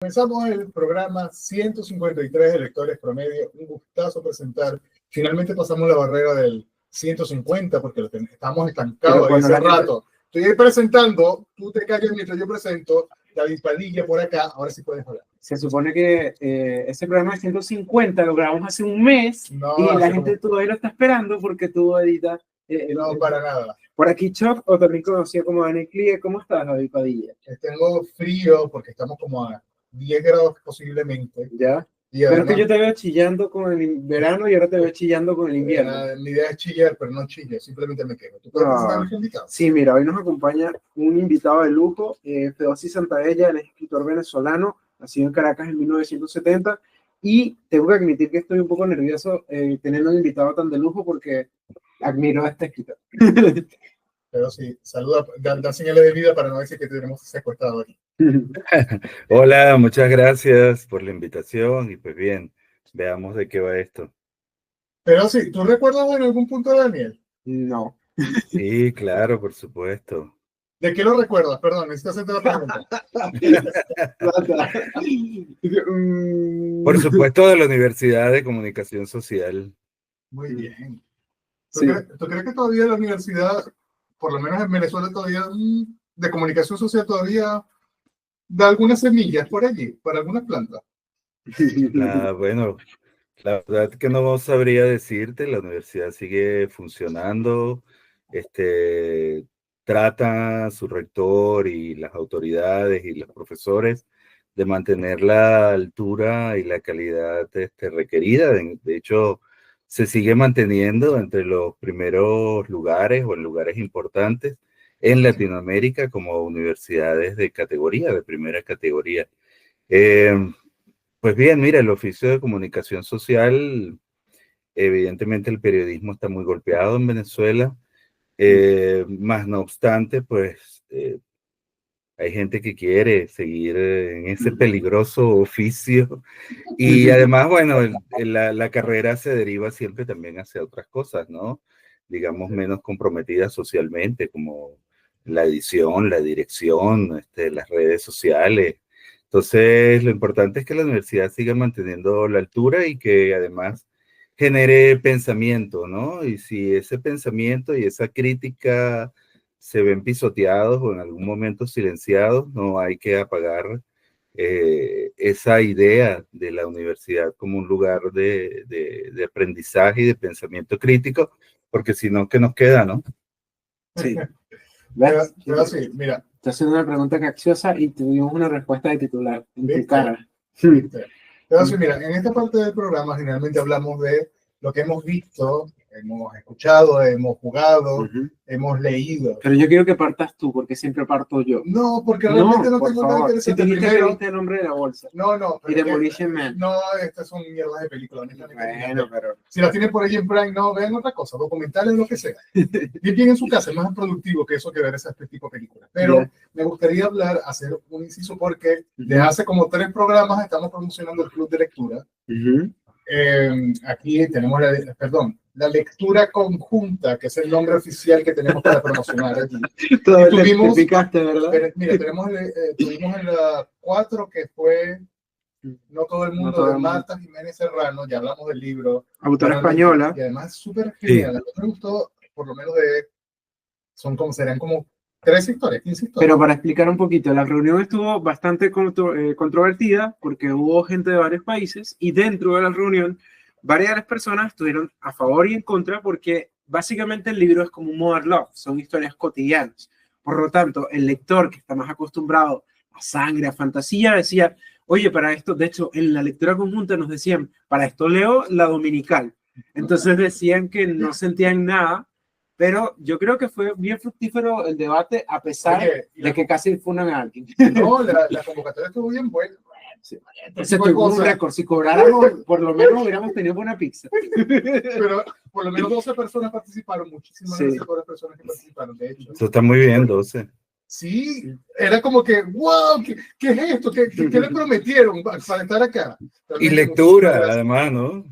Comenzamos el programa 153 de Lectores Promedio. Un gustazo presentar. Finalmente pasamos la barrera del 150 porque estamos estancados hace rato. Estoy presentando, tú te callas mientras yo presento. David Padilla por acá, ahora sí puedes hablar. Se supone que ese programa de 150 lo grabamos hace un mes y la gente todavía lo está esperando porque tú editas. No, para nada. Por aquí Chuck, o también conocido como Daniel Clie. ¿Cómo estás, David Padilla? Tengo frío porque estamos como a 10 grados posiblemente. Ya. Y además, pero es que yo te veo chillando con el verano y ahora te veo chillando con el invierno. Mi idea es chillar, pero no chillo, simplemente me quedo. ¿Tú puedes presentar a los invitados? Sí, mira, hoy nos acompaña un invitado de lujo, Fedosi Santaella, él es escritor venezolano, nacido en Caracas en 1970, y tengo que admitir que estoy un poco nervioso teniendo un invitado tan de lujo porque admiro a este escritor. Pero sí, saluda, da señales de vida para no decir que tenemos secuestrado aquí. Hola, muchas gracias por la invitación y pues bien, veamos de qué va esto. Pero sí, ¿tú recuerdas en algún punto a Daniel? No. Sí, claro, por supuesto. ¿De qué lo recuerdas? Perdón, necesito hacerte la pregunta. Por supuesto, de la Universidad de Comunicación Social. Muy bien. ¿Tú crees que todavía la universidad, por lo menos en Venezuela todavía, de comunicación social todavía da algunas semillas por allí, para algunas plantas? Bueno, la verdad que no sabría decirte, la universidad sigue funcionando, trata su rector y las autoridades y los profesores de mantener la altura y la calidad requerida. De hecho, se sigue manteniendo entre los primeros lugares o en lugares importantes en Latinoamérica como universidades de categoría, de primera categoría. Pues bien, mira, el oficio de comunicación social, evidentemente el periodismo está muy golpeado en Venezuela, más no obstante, pues hay gente que quiere seguir en ese peligroso oficio y además, bueno, la carrera se deriva siempre también hacia otras cosas, ¿no? Digamos, menos comprometidas socialmente, como la edición, la dirección, las redes sociales. Entonces, lo importante es que la universidad siga manteniendo la altura y que además genere pensamiento, ¿no? Y si ese pensamiento y esa crítica se ven pisoteados o en algún momento silenciados, no hay que apagar esa idea de la universidad como un lugar de aprendizaje y de pensamiento crítico, porque si no, ¿qué nos queda, no? Sí. Pero sí, mira. Te haciendo una pregunta capciosa y tuvimos una respuesta de titular en tu cara. Pero sí, mira, en esta parte del programa generalmente hablamos de lo que hemos visto, hemos escuchado, hemos jugado, hemos leído. Pero yo quiero que partas tú, porque siempre parto yo. No, porque realmente no tengo nada interesante. Si dijiste que viste El Hombre de la Bolsa. No. Y Demolition Man. No, estas son mierdas de películas. Bueno, pero... Si las tienen por ahí en Prime, no, vean otra cosa, documentales, lo que sea. Bien en su casa, es más productivo que eso que ver ese tipo de películas. Pero me gustaría hacer un inciso porque desde hace como 3 programas estamos promocionando el club de lectura. Aquí tenemos la lectura conjunta, que es el nombre oficial que tenemos para promocionar aquí. Tuvimos, ¿verdad? Mira, tuvimos en la 4 que fue No todo el mundo, de Marta Jiménez Serrano, ya hablamos del libro. Autora española. Y además es súper genial. A mí me gustó, por lo menos serán como 13 historias, 15 historias. Pero para explicar un poquito, la reunión estuvo bastante controvertida porque hubo gente de varios países y dentro de la reunión varias de las personas estuvieron a favor y en contra porque básicamente el libro es como un modern love, son historias cotidianas. Por lo tanto, el lector que está más acostumbrado a sangre, a fantasía, decía, oye, para esto, de hecho, en la lectura conjunta nos decían, para esto leo la dominical. Entonces decían que no sentían nada. Pero yo creo que fue bien fructífero el debate, a pesar de que casi funan a alguien. No, la convocatoria estuvo bien buena. Entonces tuvo un récord. Si cobráramos, por lo menos hubiéramos tenido buena pizza. Pero por lo menos 12 personas participaron, muchísimas gracias por las personas que participaron, de hecho. Eso está muy bien, 12. Sí, era como que, wow, ¿qué es esto? ¿Qué le prometieron para estar acá? Realmente, y lectura, además, ¿no?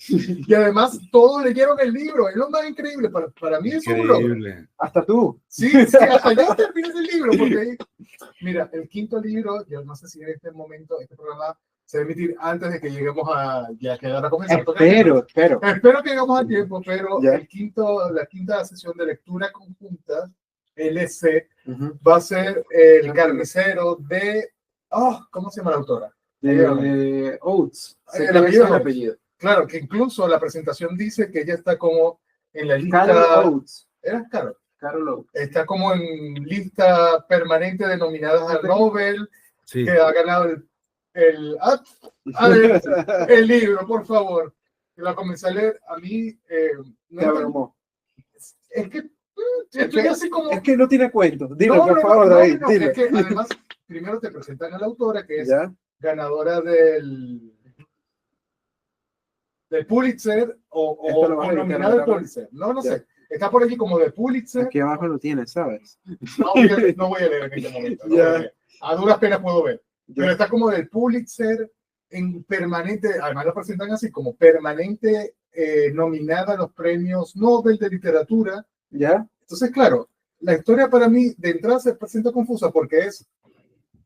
Y además todos leyeron el libro, es lo más increíble, para mí es un logro. Increíble. Hasta tú. Sí, sí, hasta yo terminé el libro, porque mira, el quinto libro, yo no sé si en este momento, este programa se va a emitir antes de que lleguemos a, ya que ahora comenzar. Espero. Espero que llegamos a tiempo, pero Ya. la quinta sesión de lectura conjunta, LC, Ujú. va a ser el carnicero de, ¿cómo se llama la autora? De Oates. Sé El que ese apellido. es el apellido. Claro, que incluso la presentación dice que ella está como en la Carol lista, Oates. ¿era Carol? Carol Oates. Está como en lista permanente de nominadas al Nobel, Sí. que ha ganado el libro, por favor. La comencé a leer, a mí no Te me- abrumó. es que estoy así como... Es que no tiene cuento. Dilo, No, por no, favor, no, David. no, Dilo. es que además primero te presentan a la autora, que es ¿Ya? ganadora del Pulitzer Esto lo vas o a editar, nominada al ¿verdad? Pulitzer. No Ya. sé. Está por allí como de Pulitzer. Aquí abajo lo tienes, ¿sabes? No voy a leer en este momento. No Ya. voy a leer. A duras penas puedo ver. Pero Ya. está como del Pulitzer en permanente, además lo presentan así como permanente nominada a los premios Nobel de literatura. ¿Ya? Entonces, claro, la historia para mí de entrada se presenta confusa porque es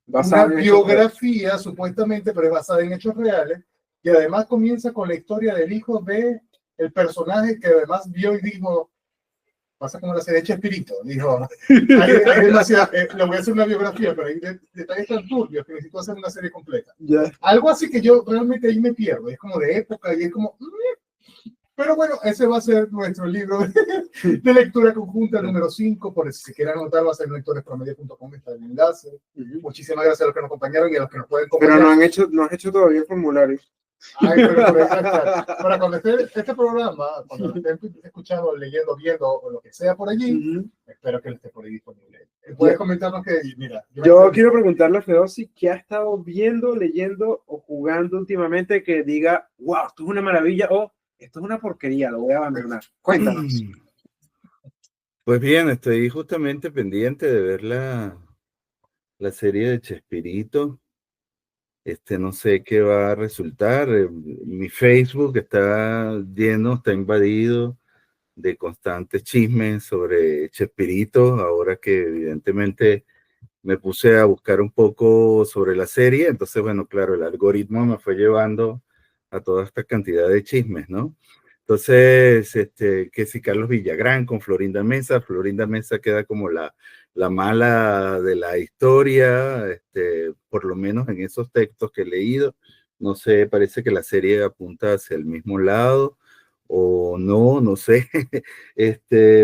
Basado una en hechos biografía supuestamente, pero es basada en hechos reales, y además comienza con la historia del hijo de el personaje que además vio y dijo, pasa como la serie Chespirito, dijo, hay demasiado, le voy a hacer una biografía, pero hay detalles tan turbios que necesito hacer una serie completa. Ya. Algo así que yo realmente ahí me pierdo, es como de época y es como... Pero bueno, ese va a ser nuestro libro de lectura conjunta número 5, por si quieren anotar va a ser en lectorespromedio.com, está el enlace. Muchísimas gracias a los que nos acompañaron y a los que nos pueden Pero acompañar. no has hecho todavía el formulario. Ay, pero por ahí está. Para cuando esté este programa, cuando lo estén escuchando, leyendo, viendo o lo que sea por allí, espero que esté por ahí disponible. Puedes comentarnos que, mira. Yo quiero preguntarle a Fedosi qué ha estado viendo, leyendo o jugando últimamente que diga, wow, esto es una maravilla o esto es una porquería, lo voy a abandonar. Cuéntanos. Pues bien, estoy justamente pendiente de ver la serie de Chespirito. No sé qué va a resultar. Mi Facebook está lleno, está invadido de constantes chismes sobre Chespirito, ahora que evidentemente me puse a buscar un poco sobre la serie, entonces bueno, claro, el algoritmo me fue llevando a toda esta cantidad de chismes, ¿no? Entonces, que si Carlos Villagrán con Florinda Mesa queda como la mala de la historia, por lo menos en esos textos que he leído, no sé, parece que la serie apunta hacia el mismo lado, o no sé,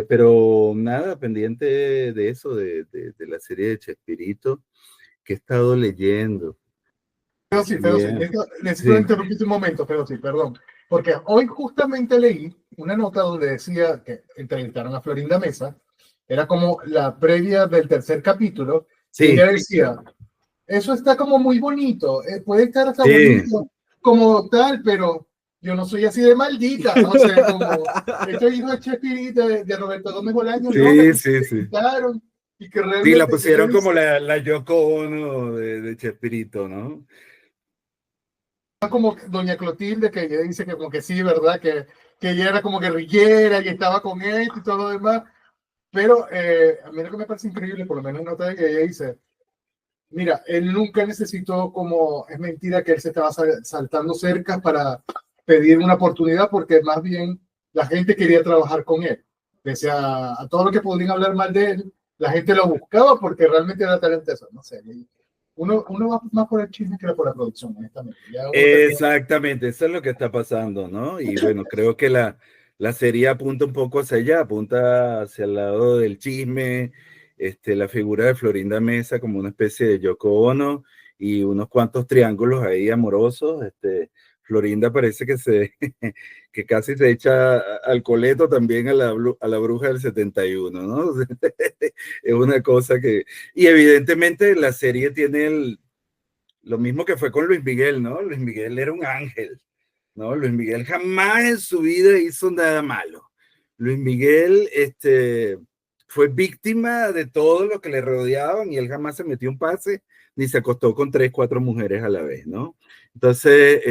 pero nada, pendiente de eso, de la serie de Chespirito, que he estado leyendo. Pero sí, Bien. necesito Sí. interrumpirte un momento, pero sí, perdón. Porque hoy justamente leí una nota donde decía que entrevistaron a Florinda Mesa, era como la previa del tercer capítulo, Sí. y ella decía, eso está como muy bonito, puede estar hasta Sí. bonito como tal, pero yo no soy así de maldita, o sea, como este hijo de Chespirito, de Roberto Gómez Bolaños, Sí, ¿no? Que sí. quitaron, y que realmente... Sí, la pusieron como la Yoko Ono de Chespirito, ¿no? Como doña Clotilde, que ella dice que como que sí, ¿verdad? Que ella era como guerrillera y estaba con él y todo lo demás. Pero a mí lo que me parece increíble, por lo menos nota de que ella dice, mira, él nunca necesitó como, es mentira que él se estaba saltando cercas para pedir una oportunidad, porque más bien la gente quería trabajar con él. Pese a todo lo que podrían hablar mal de él, la gente lo buscaba porque realmente era talentoso. No sé, uno va más por el chisme que por la producción, honestamente. Exactamente, eso es lo que está pasando, ¿no? Y bueno, creo que la serie apunta un poco hacia allá, apunta hacia el lado del chisme, la figura de Florinda Mesa como una especie de Yoko Ono y unos cuantos triángulos ahí amorosos. Florinda parece que casi se echa al coleto también a la bruja del 71, ¿no? Es una cosa que... Y evidentemente la serie tiene lo mismo que fue con Luis Miguel, ¿no? Luis Miguel era un ángel, ¿no? Luis Miguel jamás en su vida hizo nada malo. Luis Miguel, fue víctima de todo lo que le rodeaban y él jamás se metió un pase ni se acostó con 3, 4 mujeres a la vez, ¿no? Entonces,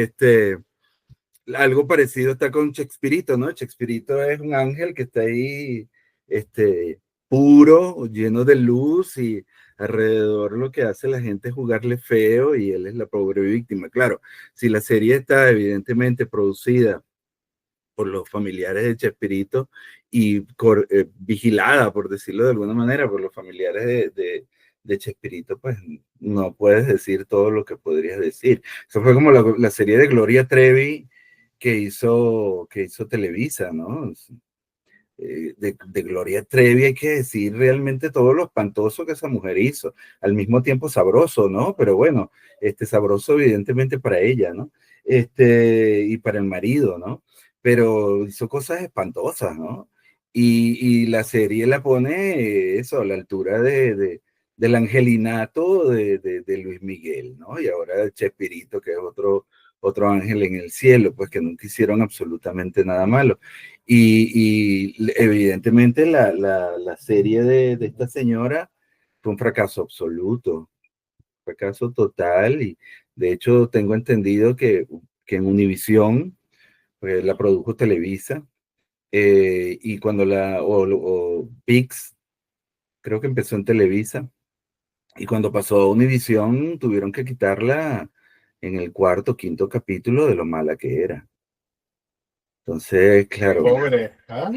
algo parecido está con Chespirito, ¿no? Chespirito es un ángel que está ahí, puro, lleno de luz, y alrededor lo que hace la gente es jugarle feo y él es la pobre víctima. Claro, si la serie está evidentemente producida por los familiares de Chespirito y vigilada, por decirlo de alguna manera, por los familiares de Chespirito, pues no puedes decir todo lo que podrías decir. Eso fue como la serie de Gloria Trevi que hizo Televisa, ¿no? De Gloria Trevi hay que decir realmente todo lo espantoso que esa mujer hizo, al mismo tiempo sabroso, ¿no? Pero bueno, sabroso evidentemente para ella, ¿no? Y para el marido, ¿no? Pero hizo cosas espantosas, ¿no? Y la serie la pone eso a la altura del angelinato de Luis Miguel, ¿no? Y ahora Chespirito, que es otro ángel en el cielo, pues que nunca hicieron absolutamente nada malo. Y evidentemente la serie de esta señora fue un fracaso absoluto, fracaso total, y de hecho tengo entendido que en Univisión, pues, la produjo Televisa, y cuando o ViX, creo que empezó en Televisa, y cuando pasó a Univisión tuvieron que quitarla en el cuarto, quinto capítulo de lo mala que era. Entonces, claro. Pobre, ¿ah?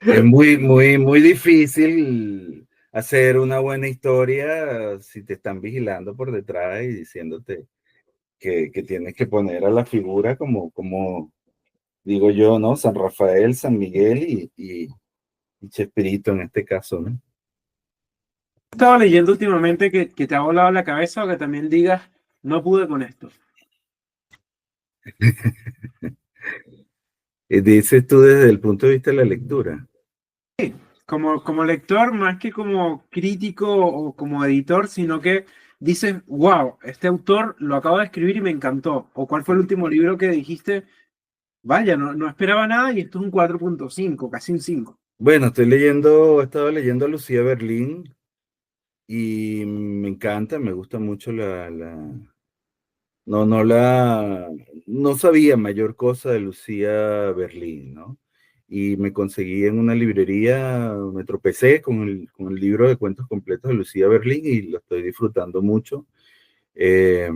Es muy, muy, muy difícil hacer una buena historia si te están vigilando por detrás y diciéndote que tienes que poner a la figura como digo yo, ¿no? San Rafael, San Miguel y Chespirito en este caso, ¿no? Estaba leyendo últimamente que te ha volado la cabeza o que también digas, no pude con esto. Dices tú desde el punto de vista de la lectura. Como lector, más que como crítico o como editor, sino que dices, wow, este autor lo acabo de escribir y me encantó. O cuál fue el último libro que dijiste, vaya, no esperaba nada y esto es un 4.5, casi un 5. Bueno, he estado leyendo a Lucía Berlín y me encanta, me gusta mucho no sabía mayor cosa de Lucía Berlín, ¿no? Y me conseguí en una librería, me tropecé con el libro de cuentos completos de Lucía Berlín y lo estoy disfrutando mucho. Eh,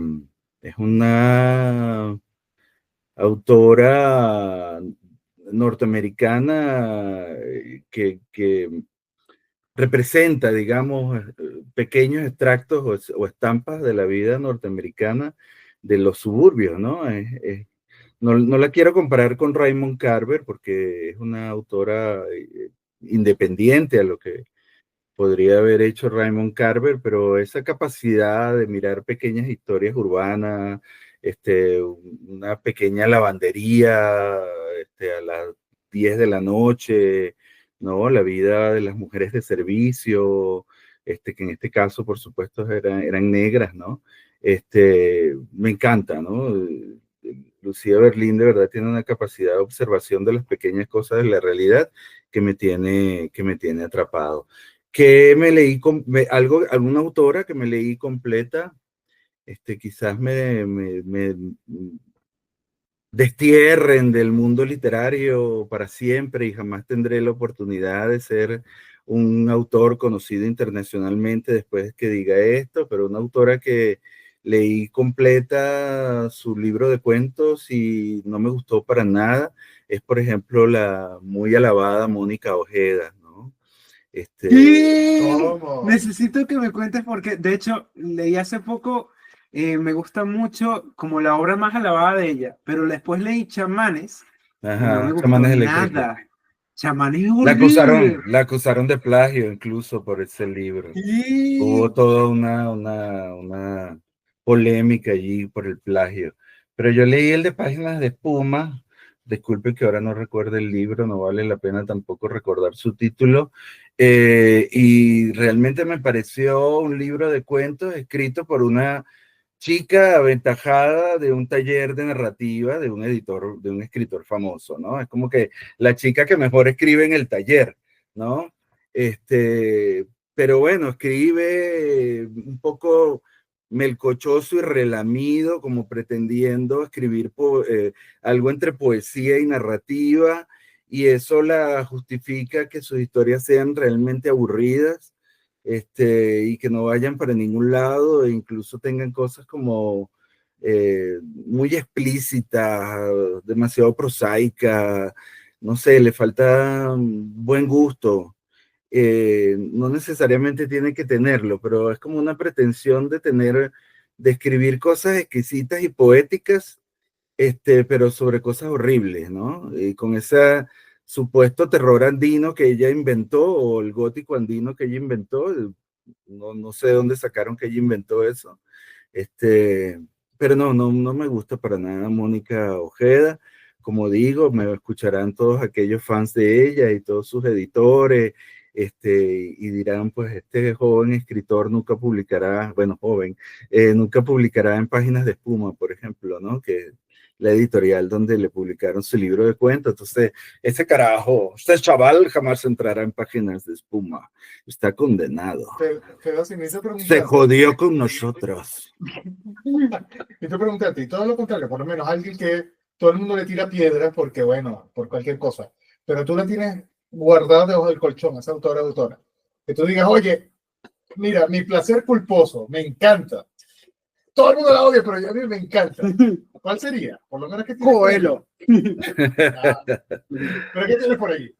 es una autora norteamericana que representa, digamos, pequeños extractos o estampas de la vida norteamericana de los suburbios, ¿no? No la quiero comparar con Raymond Carver porque es una autora independiente a lo que podría haber hecho Raymond Carver, pero esa capacidad de mirar pequeñas historias urbanas, una pequeña lavandería a las 10 de la noche, ¿no? La vida de las mujeres de servicio, que en este caso, por supuesto, eran negras, ¿no? Me encanta, ¿no? Lucía Berlín de verdad tiene una capacidad de observación de las pequeñas cosas de la realidad que me tiene atrapado. Que me leí, alguna autora que me leí completa, quizás me destierren del mundo literario para siempre y jamás tendré la oportunidad de ser un autor conocido internacionalmente después que diga esto, pero una autora que leí completa su libro de cuentos y no me gustó para nada es, por ejemplo, la muy alabada Mónica Ojeda, ¿no? ¿Cómo? Necesito que me cuentes porque, de hecho, leí hace poco, me gusta mucho como la obra más alabada de ella, pero después leí Chamanes y no me Ajá, gustó Chamanes Eléctricos. nada. Chamanes es La acusaron, horrible. la acusaron de plagio incluso por ese libro. Hubo Sí. toda una polémica allí por el plagio. Pero yo leí el de Páginas de Espuma. Disculpe que ahora no recuerde el libro, no vale la pena tampoco recordar su título. Y realmente me pareció un libro de cuentos escrito por una chica aventajada de un taller de narrativa de un editor, de un escritor famoso, ¿no? Es como que la chica que mejor escribe en el taller, ¿no? Pero bueno, escribe un poco melcochoso y relamido, como pretendiendo escribir algo entre poesía y narrativa, y eso la justifica que sus historias sean realmente aburridas, y que no vayan para ningún lado, e incluso tengan cosas como muy explícitas, demasiado prosaica, no sé, le falta buen gusto. No necesariamente tiene que tenerlo, pero es como una pretensión de escribir cosas exquisitas y poéticas, pero sobre cosas horribles, ¿no? Y con ese supuesto terror andino que ella inventó, o el gótico andino que ella inventó, no sé de dónde sacaron que ella inventó eso, pero no me gusta para nada Mónica Ojeda. Como digo, me escucharán todos aquellos fans de ella y todos sus editores, y dirán, pues este joven escritor nunca publicará, bueno, joven, nunca publicará en Páginas de Espuma, por ejemplo, ¿no? Que la editorial donde le publicaron su libro de cuentos. Entonces, ese carajo, este chaval jamás entrará en Páginas de Espuma. Está condenado. Pero si me hizo Se preguntar, jodió con nosotros. y te pregunté a ti, todo lo contrario, por lo menos alguien que todo el mundo le tira piedras porque, bueno, por cualquier cosa, pero tú la tienes guardada debajo del colchón, esa autora, que tú digas, oye, mira, mi placer culposo, me encanta. Todo el mundo la odia, pero a mí me encanta. ¿Cuál sería? Por lo menos que tienes Coelho. ¿Pero qué tienes por ahí?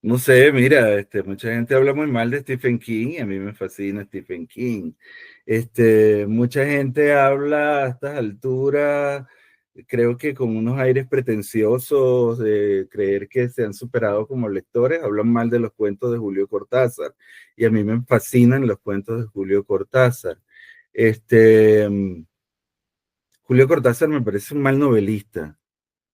No sé, mira, mucha gente habla muy mal de Stephen King, y a mí me fascina Stephen King. Mucha gente habla a estas alturas, creo que con unos aires pretenciosos de creer que se han superado como lectores, hablan mal de los cuentos de Julio Cortázar, y a mí me fascinan los cuentos de Julio Cortázar. Julio Cortázar me parece un mal novelista.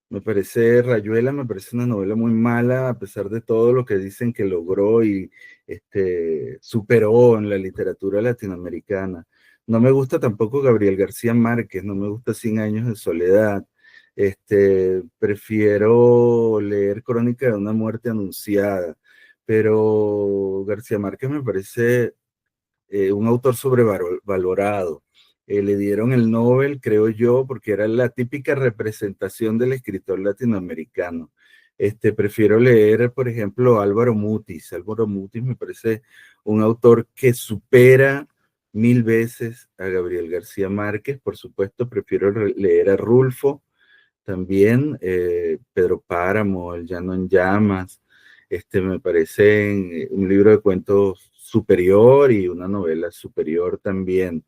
Me parece, Rayuela me parece una novela muy mala, a pesar de todo lo que dicen que logró y superó en la literatura latinoamericana. No me gusta tampoco Gabriel García Márquez, no me gusta Cien años de soledad. Prefiero leer Crónica de una muerte anunciada, pero García Márquez me parece un autor sobrevalorado. Le dieron el Nobel, creo yo, porque era la típica representación del escritor latinoamericano. Prefiero leer, por ejemplo, Álvaro Mutis. Álvaro Mutis me parece un autor que supera 1000 veces a Gabriel García Márquez. Por supuesto, prefiero leer a Rulfo también, Pedro Páramo, El Llano en Llamas. Me parece un libro de cuentos superior y una novela superior también.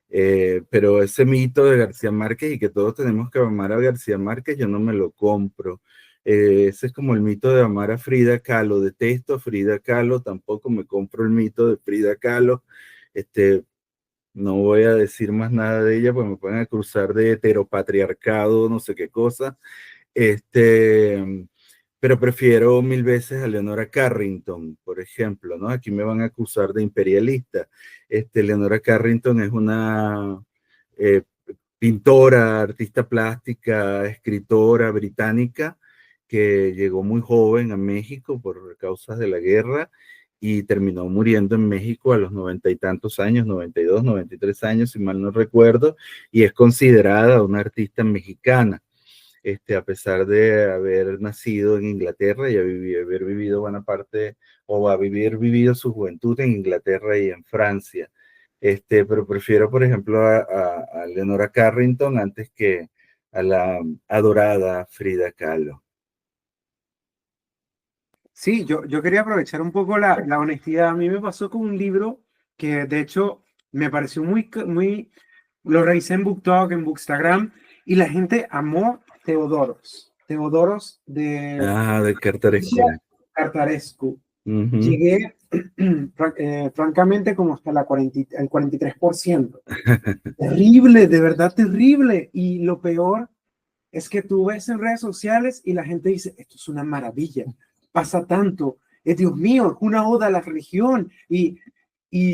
Pero ese mito de García Márquez y que todos tenemos que amar a García Márquez, yo no me lo compro. Ese es como el mito de amar a Frida Kahlo. Detesto a Frida Kahlo, tampoco me compro el mito de Frida Kahlo. No voy a decir más nada de ella, porque me pueden acusar de heteropatriarcado, no sé qué cosa. Pero prefiero 1000 veces a Leonora Carrington, por ejemplo, ¿no? Aquí me van a acusar de imperialista. Leonora Carrington es una pintora, artista plástica, escritora británica que llegó muy joven a México por causas de la guerra y terminó muriendo en México a los 90 y tantos años, 92, 93 años, si mal no recuerdo, y es considerada una artista mexicana. A pesar de haber nacido en Inglaterra y haber vivido buena parte, o haber vivido su juventud en Inglaterra y en Francia. Pero prefiero, por ejemplo, a Leonora Carrington antes que a la adorada Frida Kahlo. Sí, yo quería aprovechar un poco la honestidad. A mí me pasó con un libro que de hecho me pareció muy, lo revisé en BookTok, en Bookstagram, y la gente amó Teodoros de Cartarescu. Cartarescu. Llegué francamente como hasta el 43%. Terrible, de verdad terrible. Y lo peor es que tú ves en redes sociales y la gente dice, esto es una maravilla, pasa tanto, Dios mío, es una oda a la religión. Y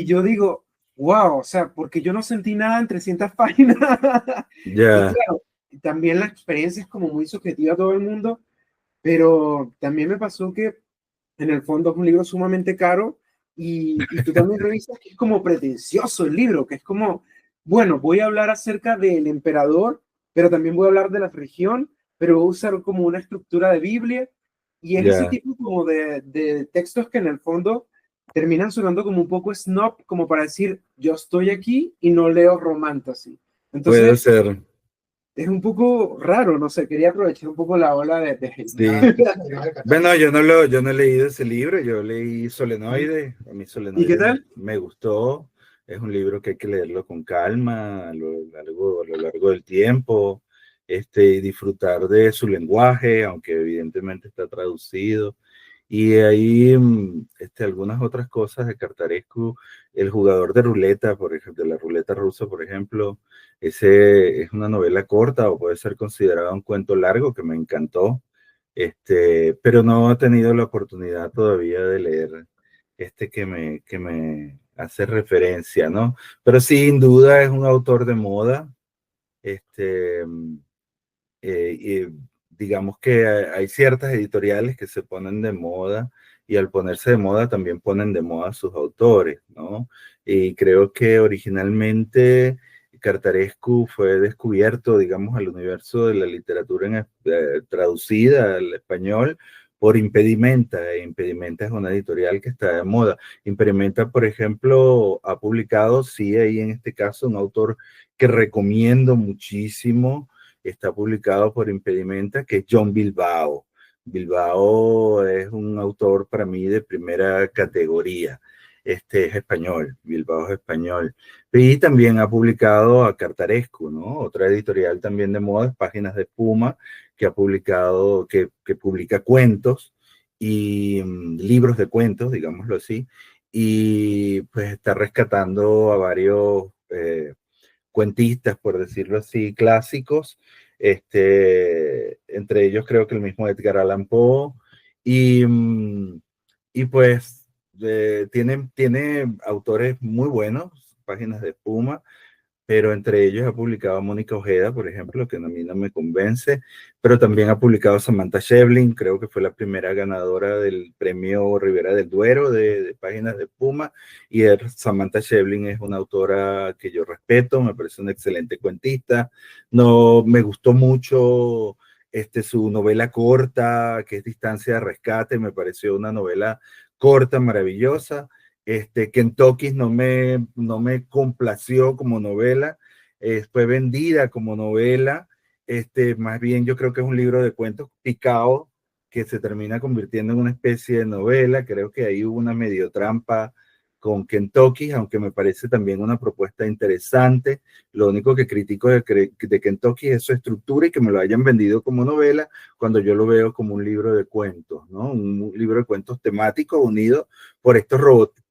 yo digo, wow, o sea, porque yo no sentí nada en 300 páginas. Y claro, también la experiencia es como muy subjetiva a todo el mundo, pero también me pasó que en el fondo es un libro sumamente caro y tú también revisas que es como pretencioso el libro, que es como bueno, voy a hablar acerca del emperador, pero también voy a hablar de la región, pero voy a usar como una estructura de Biblia. Y es ese Ya. tipo como de textos que en el fondo terminan sonando como un poco snob, como para decir, yo estoy aquí y no leo romantasy. Puede Entonces, ser, es un poco raro, no sé, quería aprovechar un poco la ola de hate. sí. Bueno, yo no he leído ese libro, yo leí Solenoide, a mí ¿Y qué Solenoide tal? me gustó, es un libro que hay que leerlo con calma a lo largo del tiempo, y disfrutar de su lenguaje, aunque evidentemente está traducido. Y ahí algunas otras cosas de Cartarescu, el jugador de ruleta, por ejemplo, de la ruleta rusa, por ejemplo, ese es una novela corta o puede ser considerado un cuento largo que me encantó, pero no he tenido la oportunidad todavía de leer que me hace referencia, ¿no? Pero sin duda es un autor de moda, este, y digamos que hay ciertas editoriales que se ponen de moda y al ponerse de moda también ponen de moda a sus autores, ¿no? Y creo que originalmente Cartarescu fue descubierto, digamos, al universo de la literatura traducida al español por Impedimenta. Impedimenta es una editorial que está de moda. Impedimenta, por ejemplo, ha publicado, sí, ahí en este caso, un autor que recomiendo muchísimo, está publicado por Impedimenta, que es John Bilbao. Bilbao es un autor para mí de primera categoría. Este es español, Bilbao es español. Y también ha publicado a Cartarescu, ¿no? Otra editorial también de moda, Páginas de Puma, que ha publicado, que publica cuentos y libros de cuentos, digámoslo así, y pues está rescatando a varios cuentistas, por decirlo así, clásicos, entre ellos creo que el mismo Edgar Allan Poe, y, y pues tiene autores muy buenos, Páginas de Espuma, pero entre ellos ha publicado a Mónica Ojeda, por ejemplo, que a mí no me convence, pero también ha publicado a Samantha Schweblin, creo que fue la primera ganadora del premio Ribera del Duero de Páginas de Puma, y Samantha Schweblin es una autora que yo respeto, me parece una excelente cuentista, no me gustó mucho su novela corta, que es Distancia de Rescate, me pareció una novela corta, maravillosa. Kentucky no me complació como novela, fue vendida como novela, más bien yo creo que es un libro de cuentos picado que se termina convirtiendo en una especie de novela. Creo que ahí hubo una medio trampa con Kentucky, aunque me parece también una propuesta interesante. Lo único que critico de Kentucky es su estructura y que me lo hayan vendido como novela cuando yo lo veo como un libro de cuentos, ¿no? Un libro de cuentos temáticos unido por estos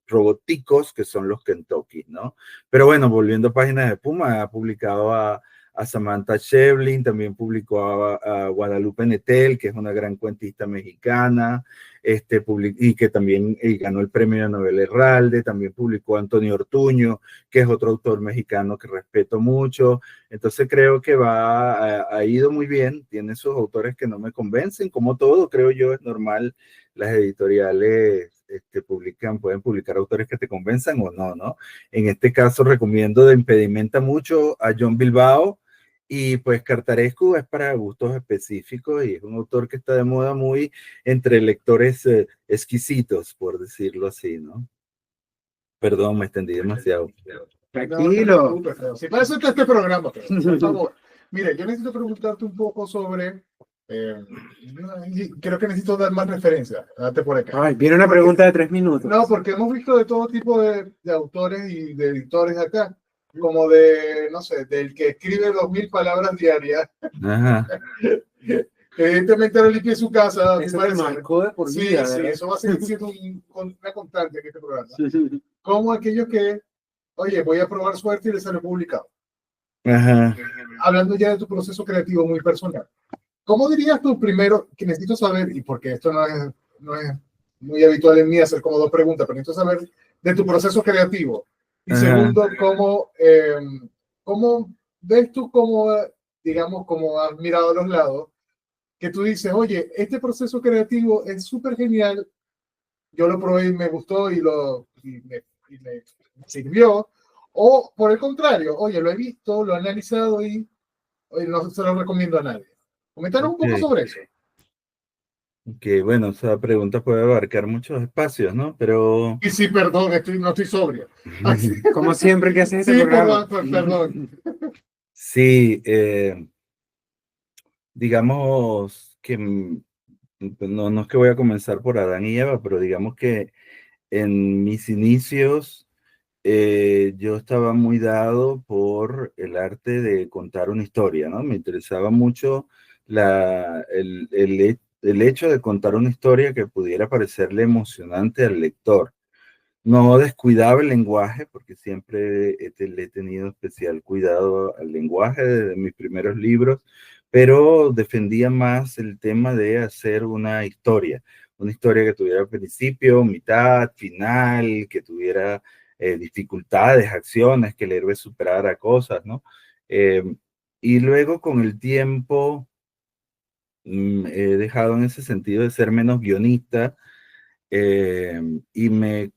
robóticos que son los Kentucky, ¿no? Pero bueno, volviendo a Páginas de Puma, ha publicado a Samantha Schweblin, también publicó a Guadalupe Nettel, que es una gran cuentista mexicana, y que también ganó el premio de novela Herralde, también publicó a Antonio Ortuño, que es otro autor mexicano que respeto mucho. Entonces creo que ha ido muy bien, tiene sus autores que no me convencen, como todo, creo yo, es normal, las editoriales pueden publicar autores que te convenzan o no, ¿no? En este caso recomiendo de Impedimenta mucho a John Bilbao, y pues Cartarescu es para gustos específicos y es un autor que está de moda muy entre lectores exquisitos, por decirlo así, ¿no? Perdón, me extendí demasiado. Tranquilo. No, si para eso está este programa, por favor. Mire, yo necesito preguntarte un poco sobre. Creo que necesito dar más referencia. Date por acá. Ay, viene una pregunta de 3 minutos. No, porque hemos visto de todo tipo de autores y de editores acá, como de, no sé, del que escribe 2000 palabras diarias. Ajá. Evidentemente no limpie su casa. Eso me marcó de por vida. Sí, eso va a seguir siendo una constante en este programa. Como aquellos que, oye, voy a probar suerte y le sale publicado. Ajá. Hablando ya de tu proceso creativo muy personal, ¿cómo dirías tú primero, que necesito saber, y porque esto no es muy habitual en mí hacer como dos preguntas, pero necesito saber de tu proceso creativo? Y segundo, ¿cómo ves tú, digamos, cómo has mirado a los lados, que tú dices, oye, este proceso creativo es súper genial, yo lo probé y me gustó y me sirvió, O por el contrario, oye, lo he visto, lo he analizado y oye, no se lo recomiendo a nadie. Comentaron un poco Ok, sobre eso. que bueno, esa pregunta puede abarcar muchos espacios, ¿no? Pero Y sí, perdón, no estoy sobrio. Así, Como siempre que haces este sí, programa. perdón. sí, digamos que pues no es que voy a comenzar por Adán y Eva, pero digamos que en mis inicios yo estaba muy dado por el arte de contar una historia, ¿no? Me interesaba mucho el hecho de contar una historia que pudiera parecerle emocionante al lector. No descuidaba el lenguaje, porque siempre le he tenido especial cuidado al lenguaje desde mis primeros libros, pero defendía más el tema de hacer una historia que tuviera principio, mitad, final, que tuviera dificultades, acciones, que el héroe superara cosas, ¿no? Eh, y luego con el tiempo he dejado en ese sentido de ser menos guionista eh, y me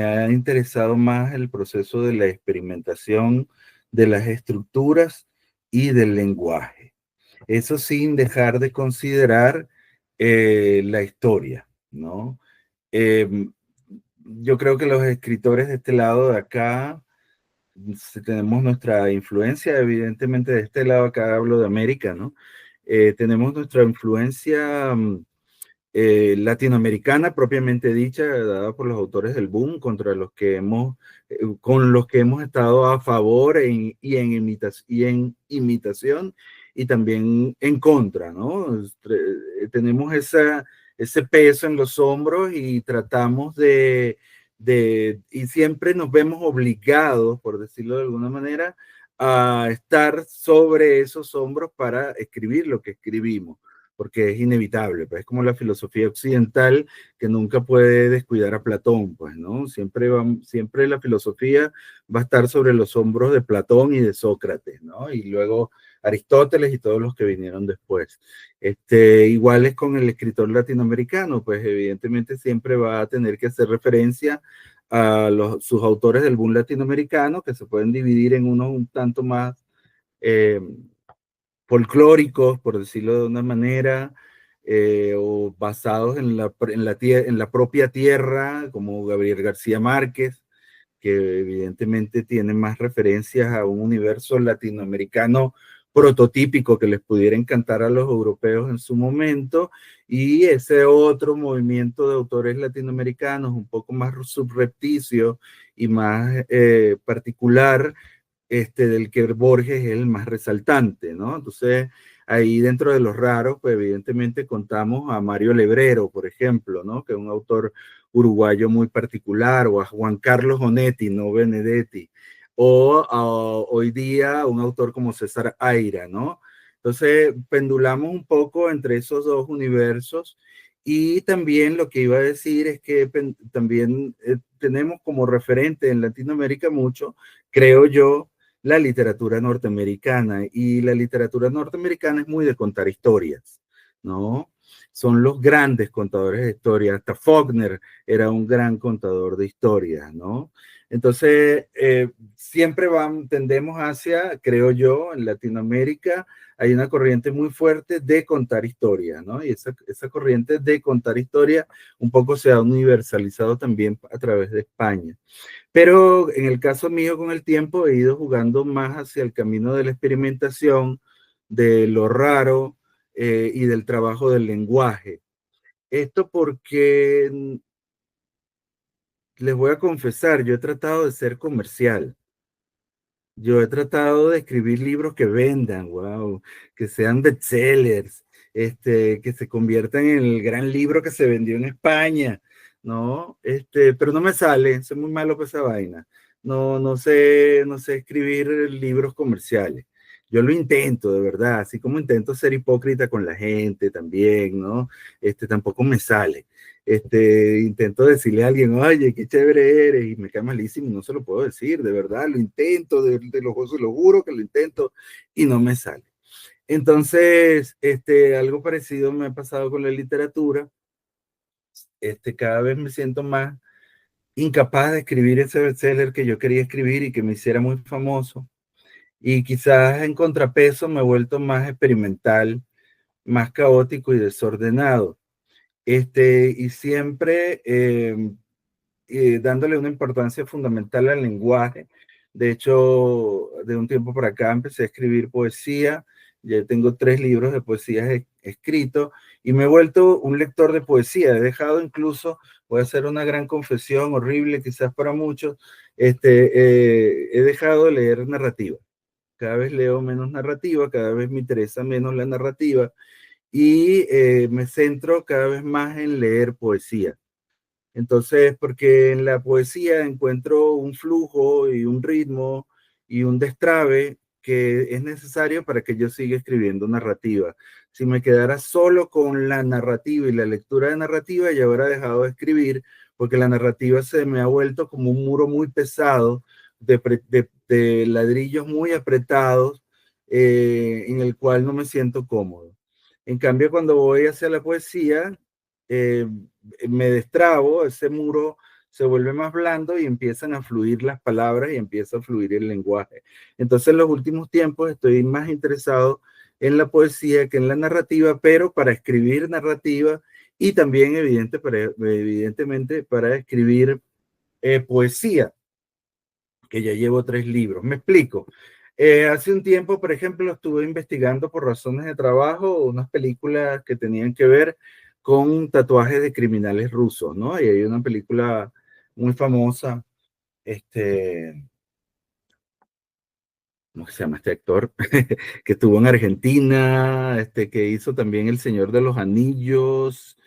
ha interesado más el proceso de la experimentación de las estructuras y del lenguaje. Eso sin dejar de considerar la historia, ¿no? Eh, yo creo que los escritores de este lado de acá, si tenemos nuestra influencia, evidentemente de este lado acá hablo de América, ¿no? Tenemos nuestra influencia latinoamericana propiamente dicha, dada por los autores del boom, con los que hemos estado a favor y en imitación y también en contra, ¿no? Tenemos ese peso en los hombros y tratamos y siempre nos vemos obligados, por decirlo de alguna manera, a estar sobre esos hombros para escribir lo que escribimos porque es inevitable, pues es como la filosofía occidental que nunca puede descuidar a Platón, pues, ¿no? Siempre la filosofía va a estar sobre los hombros de Platón y de Sócrates, ¿no? Y luego Aristóteles y todos los que vinieron después. Igual es con el escritor latinoamericano, pues evidentemente siempre va a tener que hacer referencia a sus autores del boom latinoamericano, que se pueden dividir en unos un tanto más eh, folclóricos, por decirlo de una manera, o basados en la propia tierra, como Gabriel García Márquez, que evidentemente tiene más referencias a un universo latinoamericano prototípico que les pudiera encantar a los europeos en su momento, y ese otro movimiento de autores latinoamericanos un poco más subrepticio y más particular, del que Borges es el más resaltante, ¿no? Entonces, ahí dentro de los raros, pues evidentemente contamos a Mario Lebrero, por ejemplo, ¿no? Que es un autor uruguayo muy particular, o a Juan Carlos Onetti, no Benedetti, o hoy día un autor como César Aira, ¿no? Entonces, pendulamos un poco entre esos dos universos y también lo que iba a decir es que también tenemos como referente en Latinoamérica mucho, creo yo, la literatura norteamericana. Y la literatura norteamericana es muy de contar historias, ¿no? Son los grandes contadores de historias. Hasta Faulkner era un gran contador de historias, ¿no? Entonces, siempre tendemos hacia, creo yo, en Latinoamérica hay una corriente muy fuerte de contar historias, ¿no? Y esa corriente de contar historias un poco se ha universalizado también a través de España. Pero en el caso mío, con el tiempo, he ido jugando más hacia el camino de la experimentación, de lo raro y del trabajo del lenguaje. Esto porque les voy a confesar, yo he tratado de ser comercial. Yo he tratado de escribir libros que vendan, wow, que sean bestsellers, que se conviertan en el gran libro que se vendió en España, ¿no? Pero no me sale, soy muy malo con esa vaina. No sé escribir libros comerciales. Yo lo intento, de verdad, así como intento ser hipócrita con la gente también, ¿no? Tampoco me sale. Intento decirle a alguien, oye, qué chévere eres, y me cae malísimo, y no se lo puedo decir, de verdad, lo intento, lo juro que lo intento, y no me sale. Entonces, algo parecido me ha pasado con la literatura. Cada vez me siento más incapaz de escribir ese bestseller que yo quería escribir y que me hiciera muy famoso. Y quizás en contrapeso me he vuelto más experimental, más caótico y desordenado. Y siempre dándole una importancia fundamental al lenguaje. De hecho, de un tiempo para acá empecé a escribir poesía. Ya tengo 3 libros de poesías escritos y me he vuelto un lector de poesía. He dejado incluso, voy a hacer una gran confesión horrible quizás para muchos, he dejado de leer narrativa. Cada vez leo menos narrativa, cada vez me interesa menos la narrativa y me centro cada vez más en leer poesía. Entonces, porque en la poesía encuentro un flujo y un ritmo y un destrabe que es necesario para que yo siga escribiendo narrativa. Si me quedara solo con la narrativa y la lectura de narrativa, ya hubiera dejado de escribir, porque la narrativa se me ha vuelto como un muro muy pesado de ladrillos muy apretados, en el cual no me siento cómodo. En cambio, cuando voy hacia la poesía, eh, me destrabo, ese muro se vuelve más blando y empiezan a fluir las palabras y empieza a fluir el lenguaje. Entonces, en los últimos tiempos estoy más interesado en la poesía que en la narrativa, pero para escribir narrativa y también, evidentemente, para escribir poesía, que ya llevo 3 libros. Me explico. Hace un tiempo, por ejemplo, estuve investigando por razones de trabajo unas películas que tenían que ver con tatuajes de criminales rusos, ¿no? Y hay una película muy famosa, ¿cómo se llama este actor? Que estuvo en Argentina, que hizo también El Señor de los Anillos.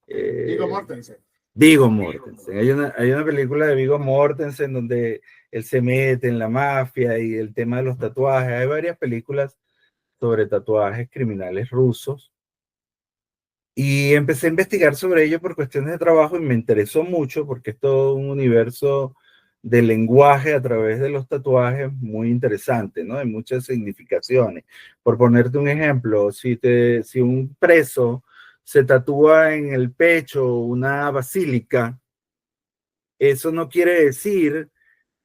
Viggo Mortensen. Viggo Mortensen. Hay una película de Viggo Mortensen donde él se mete en la mafia y el tema de los tatuajes. Hay varias películas sobre tatuajes criminales rusos. Y empecé a investigar sobre ello por cuestiones de trabajo y me interesó mucho porque es todo un universo de lenguaje a través de los tatuajes muy interesante, ¿no? Hay muchas significaciones. Por ponerte un ejemplo, si un preso se tatúa en el pecho una basílica, eso no quiere decir,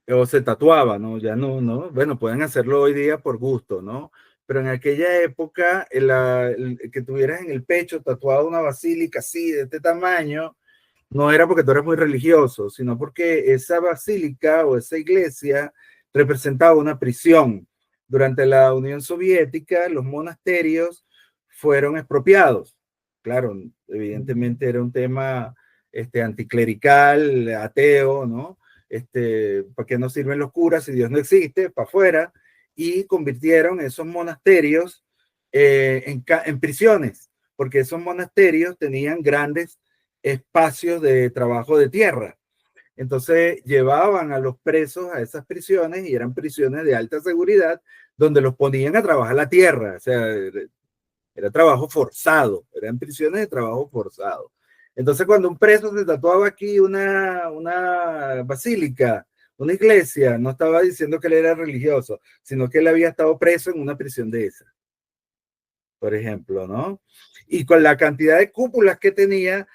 o se tatuaba, ¿no? Ya no, bueno, pueden hacerlo hoy día por gusto, ¿no? Pero en aquella época, que tuvieras en el pecho tatuado una basílica así, de este tamaño, no era porque tú eras muy religioso, sino porque esa basílica o esa iglesia representaba una prisión. Durante la Unión Soviética, los monasterios fueron expropiados. Claro, evidentemente era un tema anticlerical, ateo, ¿no? ¿Para qué nos sirven los curas si Dios no existe? Para afuera. Y convirtieron esos monasterios en prisiones, porque esos monasterios tenían grandes espacios de trabajo de tierra. Entonces llevaban a los presos a esas prisiones y eran prisiones de alta seguridad donde los ponían a trabajar la tierra. O sea, era trabajo forzado, eran prisiones de trabajo forzado. Entonces cuando un preso se tatuaba aquí una basílica, una iglesia, no estaba diciendo que él era religioso, sino que él había estado preso en una prisión de esa, por ejemplo, ¿no? Y con la cantidad de cúpulas que tenía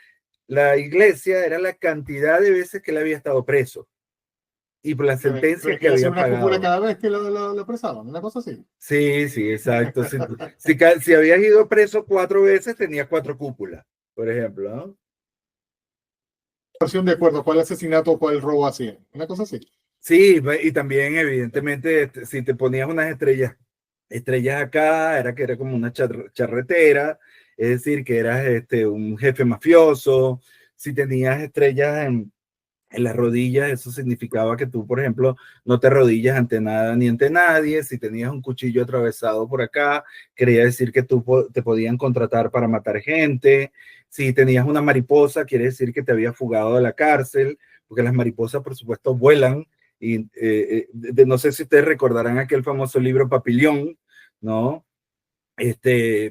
la iglesia, era la cantidad de veces que él había estado preso. Y por la sentencia que había pagado. Cada vez que lo presaban, una cosa así. Sí, sí, exacto. Si habías ido preso 4 veces, tenías 4 cúpulas, por ejemplo, ¿no? De acuerdo, cuál asesinato o cuál robo hacía, una cosa así. Sí, y también, evidentemente, si te ponías unas estrellas acá, era que era como una charretera, es decir, que eras un jefe mafioso. Si tenías estrellas en las rodillas, eso significaba que tú, por ejemplo, no te arrodillas ante nada ni ante nadie. Si tenías un cuchillo atravesado por acá, quería decir que te podían contratar para matar gente. Si tenías una mariposa, quiere decir que te había fugado de la cárcel, porque las mariposas, por supuesto, vuelan. Y no sé si ustedes recordarán aquel famoso libro Papillón, ¿no?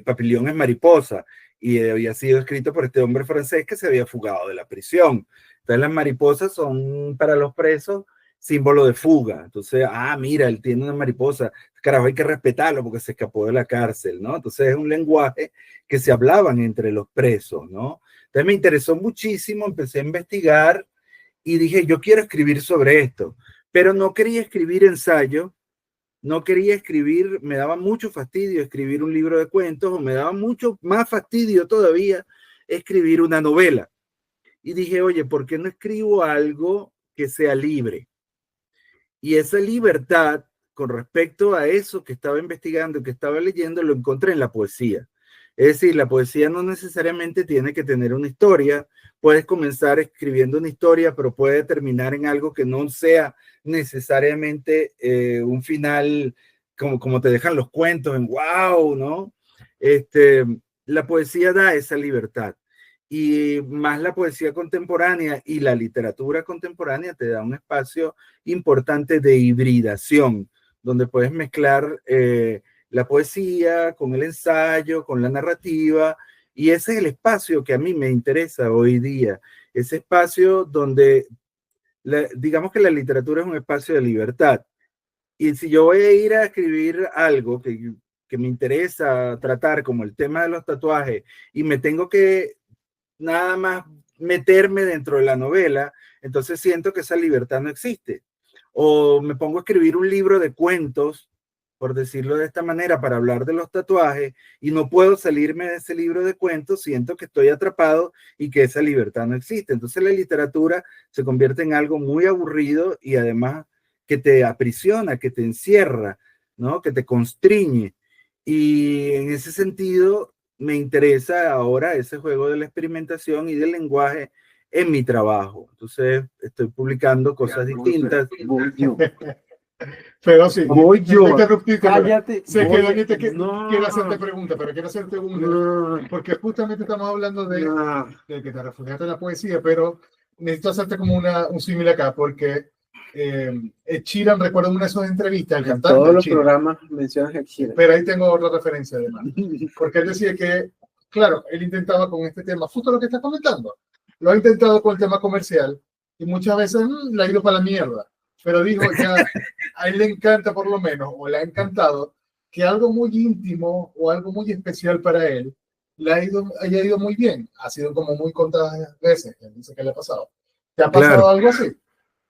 Papillón es mariposa, y había sido escrito por este hombre francés que se había fugado de la prisión. Entonces las mariposas son para los presos símbolo de fuga. Entonces, mira, él tiene una mariposa, carajo, hay que respetarlo porque se escapó de la cárcel, ¿no? Entonces es un lenguaje que se hablaban entre los presos, ¿no? Entonces me interesó muchísimo, empecé a investigar y dije, yo quiero escribir sobre esto, pero no quería escribir ensayo, no quería escribir, me daba mucho fastidio escribir un libro de cuentos, o me daba mucho más fastidio todavía escribir una novela. Y dije, oye, ¿por qué no escribo algo que sea libre? Y esa libertad con respecto a eso que estaba investigando, que estaba leyendo, lo encontré en la poesía. Es decir, la poesía no necesariamente tiene que tener una historia. Puedes comenzar escribiendo una historia, pero puede terminar en algo que no sea necesariamente un final como te dejan los cuentos en wow, ¿no? La poesía da esa libertad. Y más la poesía contemporánea y la literatura contemporánea te da un espacio importante de hibridación, donde puedes mezclar la poesía con el ensayo, con la narrativa, y ese es el espacio que a mí me interesa hoy día, ese espacio donde, digamos que la literatura es un espacio de libertad, y si yo voy a ir a escribir algo que me interesa tratar, como el tema de los tatuajes, y me tengo que nada más meterme dentro de la novela, entonces siento que esa libertad no existe. O me pongo a escribir un libro de cuentos, por decirlo de esta manera, para hablar de los tatuajes, y no puedo salirme de ese libro de cuentos, siento que estoy atrapado y que esa libertad no existe. Entonces la literatura se convierte en algo muy aburrido y además que te aprisiona, que te encierra, ¿no? Que te constriñe. Y en ese sentido, me interesa ahora ese juego de la experimentación y del lenguaje en mi trabajo. Entonces, estoy publicando cosas distintas. Pero sí, voy yo. Cállate. Sé que Dani no. quiere hacerte preguntas, pero quiero hacerte una. Porque justamente estamos hablando de que te refugiaste en la poesía, pero necesito hacerte como un símil acá, porque Ed Sheeran, recuerdo una de sus entrevistas, el cantante. Todos los programas mencionan Ed Sheeran. Pero ahí tengo otra referencia además. Porque él decía que, claro, él intentaba con este tema, justo lo que estás comentando, lo ha intentado con el tema comercial y muchas veces le ha ido para la mierda. Pero dijo, ya, a él le encanta por lo menos, o le ha encantado, que algo muy íntimo o algo muy especial para él haya ido muy bien. Ha sido como muy contadas veces, él dice que le ha pasado. ¿Te ha pasado algo así?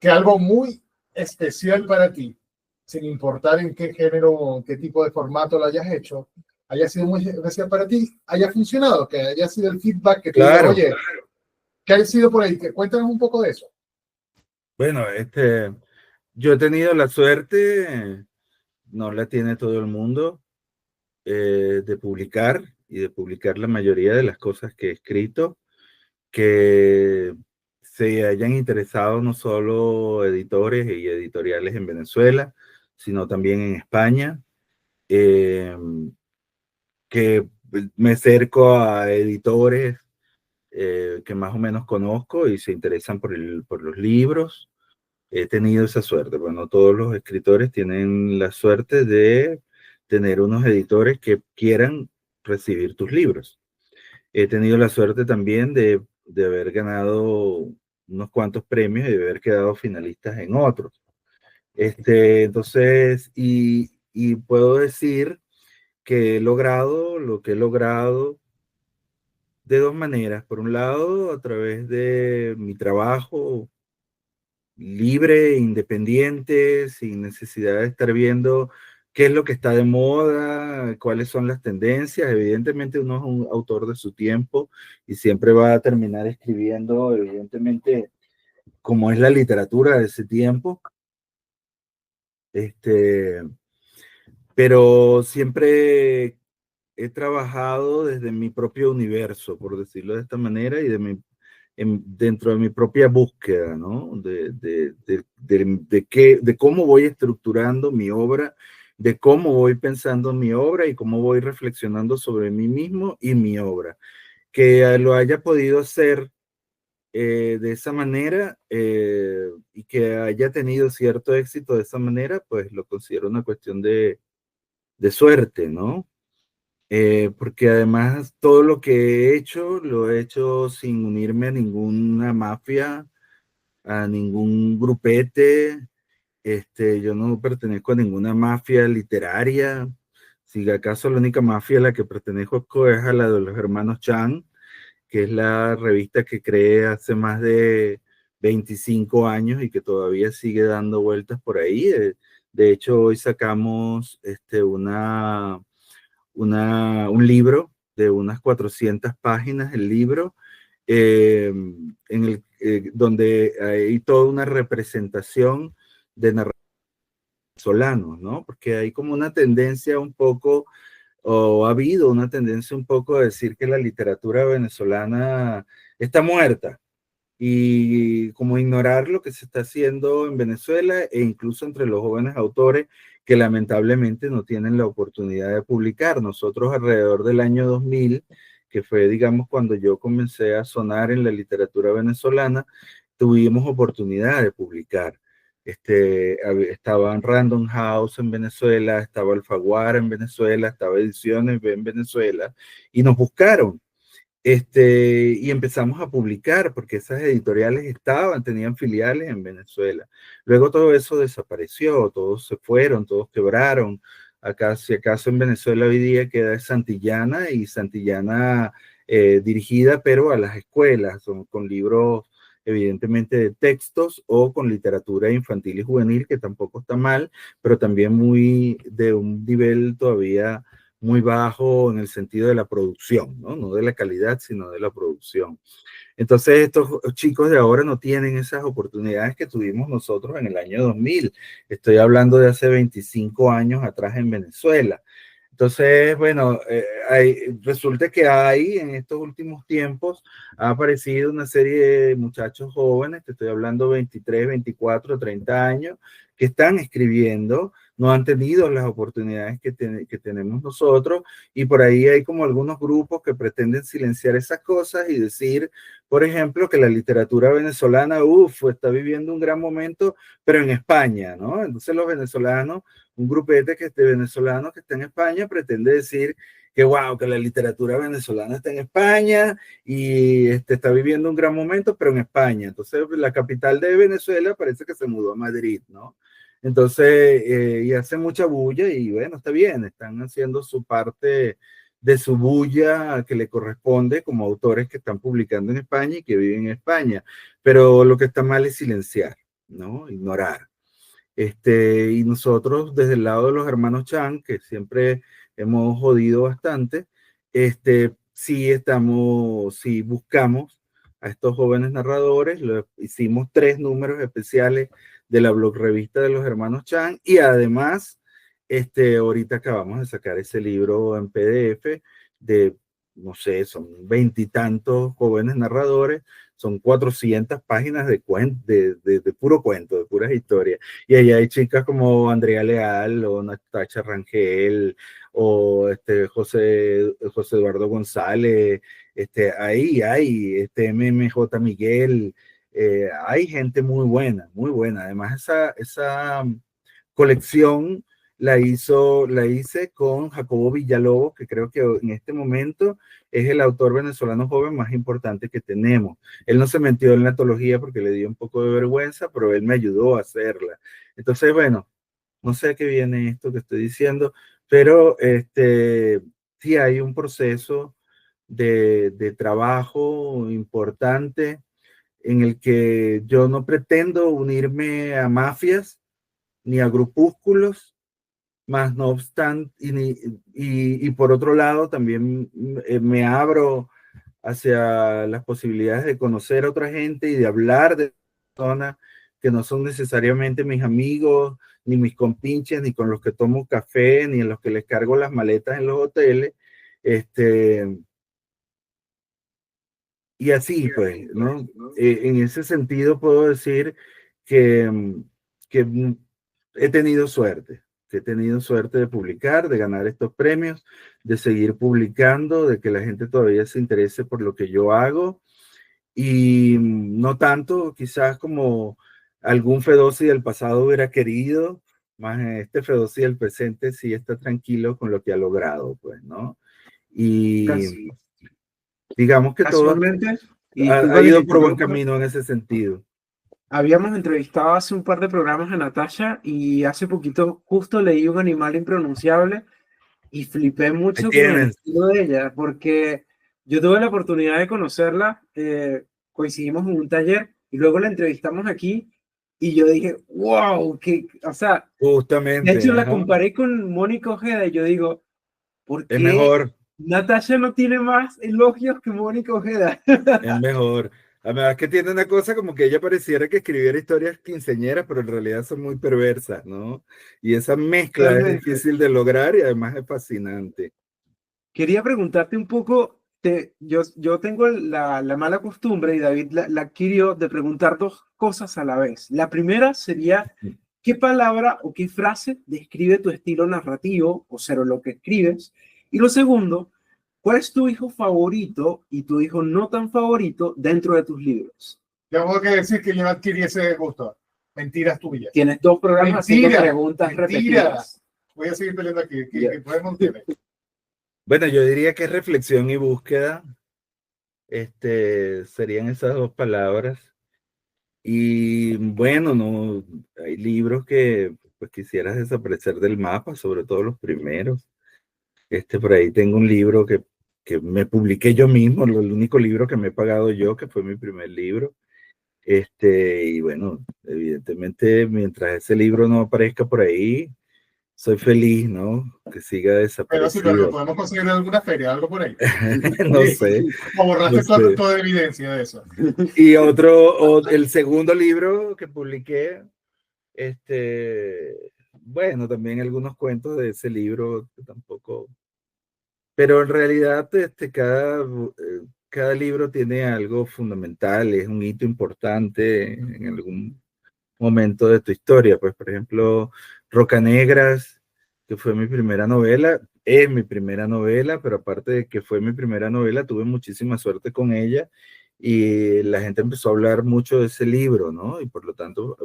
Que algo muy especial para ti, sin importar en qué género o en qué tipo de formato lo hayas hecho, haya sido muy especial para ti, haya funcionado, que haya sido el feedback que te diga, oye, ¿qué haya sido por ahí? Cuéntanos un poco de eso. Bueno, yo he tenido la suerte, no la tiene todo el mundo, de publicar y de publicar la mayoría de las cosas que he escrito, que se hayan interesado no solo editores y editoriales en Venezuela, sino también en España, que me acerco a editores que más o menos conozco y se interesan por los libros. He tenido esa suerte. Bueno, todos los escritores tienen la suerte de tener unos editores que quieran recibir tus libros. He tenido la suerte también de haber ganado unos cuantos premios y de haber quedado finalistas en otros. Entonces, y puedo decir que he logrado lo que he logrado de dos maneras. Por un lado, a través de mi trabajo libre, independiente, sin necesidad de estar viendo qué es lo que está de moda, cuáles son las tendencias. Evidentemente uno es un autor de su tiempo y siempre va a terminar escribiendo, evidentemente, como es la literatura de ese tiempo. Pero siempre he trabajado desde mi propio universo, por decirlo de esta manera, y dentro de mi propia búsqueda, ¿no? De cómo voy estructurando mi obra, de cómo voy pensando mi obra y cómo voy reflexionando sobre mí mismo y mi obra. Que lo haya podido hacer de esa manera y que haya tenido cierto éxito de esa manera, pues lo considero una cuestión de suerte, ¿no? Porque además todo lo que he hecho, lo he hecho sin unirme a ninguna mafia, a ningún grupete. Yo no pertenezco a ninguna mafia literaria. Si acaso la única mafia a la que pertenezco es a la de los hermanos Chan, que es la revista que creé hace más de 25 años y que todavía sigue dando vueltas por ahí. De hecho, hoy sacamos un libro de unas 400 páginas, el libro, donde hay toda una representación de narradores venezolanos, ¿no? Porque hay como una tendencia un poco, o ha habido una tendencia un poco a decir que la literatura venezolana está muerta y como ignorar lo que se está haciendo en Venezuela e incluso entre los jóvenes autores que lamentablemente no tienen la oportunidad de publicar. Nosotros alrededor del año 2000, que fue, digamos, cuando yo comencé a sonar en la literatura venezolana, tuvimos oportunidad de publicar. Estaba en Random House en Venezuela, estaba Alfaguara en Venezuela, estaba Ediciones B en Venezuela, y nos buscaron. Y empezamos a publicar porque esas editoriales tenían filiales en Venezuela. Luego todo eso desapareció, todos se fueron, todos quebraron. Acá, si acaso en Venezuela hoy día queda Santillana y Santillana dirigida, pero a las escuelas, con libros evidentemente de textos o con literatura infantil y juvenil, que tampoco está mal, pero también de un nivel todavía muy bajo en el sentido de la producción, ¿no? No de la calidad, sino de la producción. Entonces, estos chicos de ahora no tienen esas oportunidades que tuvimos nosotros en el año 2000. Estoy hablando de hace 25 años atrás en Venezuela. Entonces, bueno, resulta que en estos últimos tiempos, ha aparecido una serie de muchachos jóvenes, te estoy hablando 23, 24, 30 años, que están escribiendo, no han tenido las oportunidades que tenemos nosotros, y por ahí hay como algunos grupos que pretenden silenciar esas cosas y decir, por ejemplo, que la literatura venezolana, está viviendo un gran momento, pero en España, ¿no? Entonces los venezolanos, un grupete de venezolanos que está en España pretende decir que wow, que la literatura venezolana está en España y está viviendo un gran momento, pero en España. Entonces la capital de Venezuela parece que se mudó a Madrid, ¿no? Entonces, y hace mucha bulla y bueno, está bien, están haciendo su parte de su bulla que le corresponde como autores que están publicando en España y que viven en España. Pero lo que está mal es silenciar, ¿no? Ignorar. Y nosotros desde el lado de los hermanos Chan, que siempre hemos jodido bastante, sí buscamos a estos jóvenes narradores, hicimos 3 números especiales de la blog revista de los hermanos Chan y además, ahorita acabamos de sacar ese libro en PDF de, no sé, son 20 y tantos jóvenes narradores, son 400 páginas de puro cuento, de puras historias. Y ahí hay chicas como Andrea Leal o Natacha Rangel o José Eduardo González, ahí hay MMJ Miguel, hay gente muy buena. Además, esa colección la hice con Jacobo Villalobos, que creo que en este momento es el autor venezolano joven más importante que tenemos. Él no se metió en la antología porque le dio un poco de vergüenza, pero él me ayudó a hacerla. Entonces, bueno, no sé a qué viene esto que estoy diciendo, pero sí hay un proceso de trabajo importante en el que yo no pretendo unirme a mafias ni a grupúsculos, más no obstante, y por otro lado también me abro hacia las posibilidades de conocer a otra gente y de hablar de personas que no son necesariamente mis amigos, ni mis compinches, ni con los que tomo café, ni en los que les cargo las maletas en los hoteles, y así pues, ¿no? En ese sentido puedo decir que he tenido suerte, de publicar, de ganar estos premios, de seguir publicando, de que la gente todavía se interese por lo que yo hago y no tanto quizás como algún Fedossi del pasado hubiera querido, más este Fedossi del presente sí está tranquilo con lo que ha logrado, pues, ¿no? Y digamos que todo ha ido por buen camino en ese sentido. Habíamos entrevistado hace un par de programas a Natasha y hace poquito justo leí Un animal impronunciable y flipé mucho con el estilo de ella, porque yo tuve la oportunidad de conocerla, coincidimos en un taller y luego la entrevistamos aquí y yo dije, wow, que, o sea, de Justamente, hecho la ajá, comparé con Mónica Ojeda y yo digo, ¿por es qué mejor, Natasha no tiene más elogios que Mónica Ojeda? es mejor. Además que tiene una cosa como que ella pareciera que escribiera historias quinceañeras, pero en realidad son muy perversas, ¿no? Y esa mezcla es Realmente. difícil de lograr y además es fascinante. Quería preguntarte un poco, yo tengo la mala costumbre, y David la adquirió, de preguntar dos cosas a la vez. La primera sería, ¿qué palabra o qué frase describe tu estilo narrativo, o sea, lo que escribes? Y lo segundo, ¿cuál es tu hijo favorito y tu hijo no tan favorito dentro de tus libros? Tengo que decir que yo no adquirí ese gusto. Mentiras tuyas. Tienes dos programas haciendo Mentira, preguntas mentira. repetidas. Voy a seguir peleando aquí. Ya. ¿Qué podemos tener? Bueno, yo diría que reflexión y búsqueda, serían esas dos palabras. Y bueno, no, hay libros que pues quisieras desaparecer del mapa, sobre todo los primeros. Por ahí tengo un libro que me publiqué yo mismo, el único libro que me he pagado yo, que fue mi primer libro. Y bueno, evidentemente, mientras ese libro no aparezca por ahí, soy feliz, ¿no? Que siga Pero sí, pero lo desaparecido. podemos conseguir en alguna feria, algo por ahí. No sé, O no borraste sé. toda evidencia de eso. Y el segundo libro que publiqué, bueno, también algunos cuentos de ese libro que tampoco, pero en realidad cada libro tiene algo fundamental, es un hito importante en algún momento de tu historia. Pues, por ejemplo, Rocanegras, que fue mi primera novela, es mi primera novela, pero aparte de que fue mi primera novela, tuve muchísima suerte con ella y la gente empezó a hablar mucho de ese libro, ¿no? Y por lo tanto,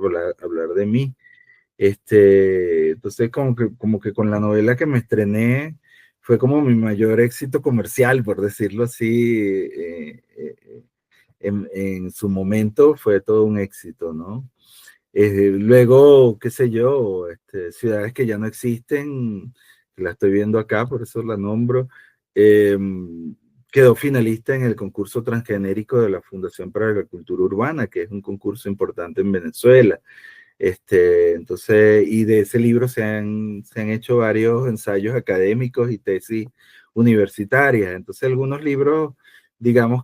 hablar de mí. Entonces, como que con la novela que me estrené, fue como mi mayor éxito comercial, por decirlo así, en su momento fue todo un éxito, ¿no? Luego, qué sé yo, ciudades que ya no existen, que la estoy viendo acá, por eso la nombro, eh, quedó finalista en el concurso transgenérico de la Fundación para la Cultura Urbana, que es un concurso importante en Venezuela. Entonces, y de ese libro se han hecho varios ensayos académicos y tesis universitarias. Entonces, algunos libros, digamos,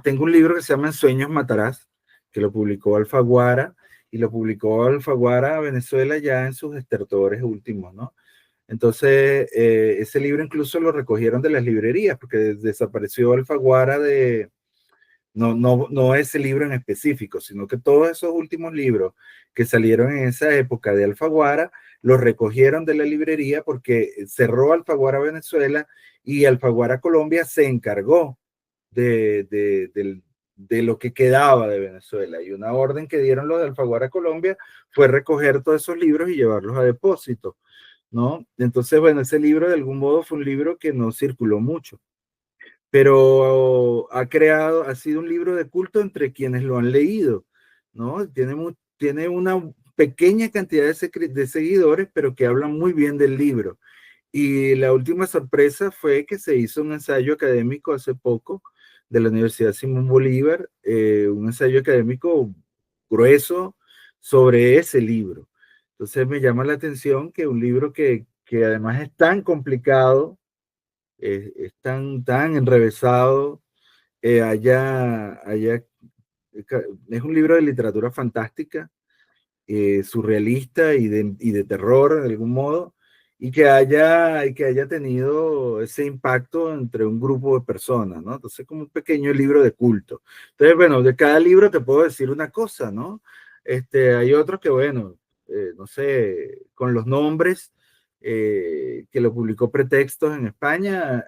tengo un libro que se llama En Sueños Matarás, que lo publicó Alfaguara, y lo publicó Alfaguara Venezuela ya en sus estertores últimos, ¿no? Entonces, ese libro incluso lo recogieron de las librerías, porque desapareció Alfaguara no ese libro en específico, sino que todos esos últimos libros que salieron en esa época de Alfaguara, los recogieron de la librería porque cerró Alfaguara Venezuela y Alfaguara Colombia se encargó de lo que quedaba de Venezuela. Y una orden que dieron los de Alfaguara Colombia fue recoger todos esos libros y llevarlos a depósito, ¿no? Entonces, bueno, ese libro de algún modo fue un libro que no circuló mucho, pero ha sido un libro de culto entre quienes lo han leído, ¿no? Tiene una pequeña cantidad de seguidores, pero que hablan muy bien del libro. Y la última sorpresa fue que se hizo un ensayo académico hace poco de la Universidad Simón Bolívar, un ensayo académico grueso sobre ese libro. Entonces me llama la atención que un libro que además es tan complicado, es tan enrevesado, es un libro de literatura fantástica, surrealista y de terror de algún modo, y que haya tenido ese impacto entre un grupo de personas, ¿no? Entonces, como un pequeño libro de culto. Entonces, bueno, de cada libro te puedo decir una cosa, ¿no? Hay otros que, bueno, no sé, con los nombres, que lo publicó Pretextos en España,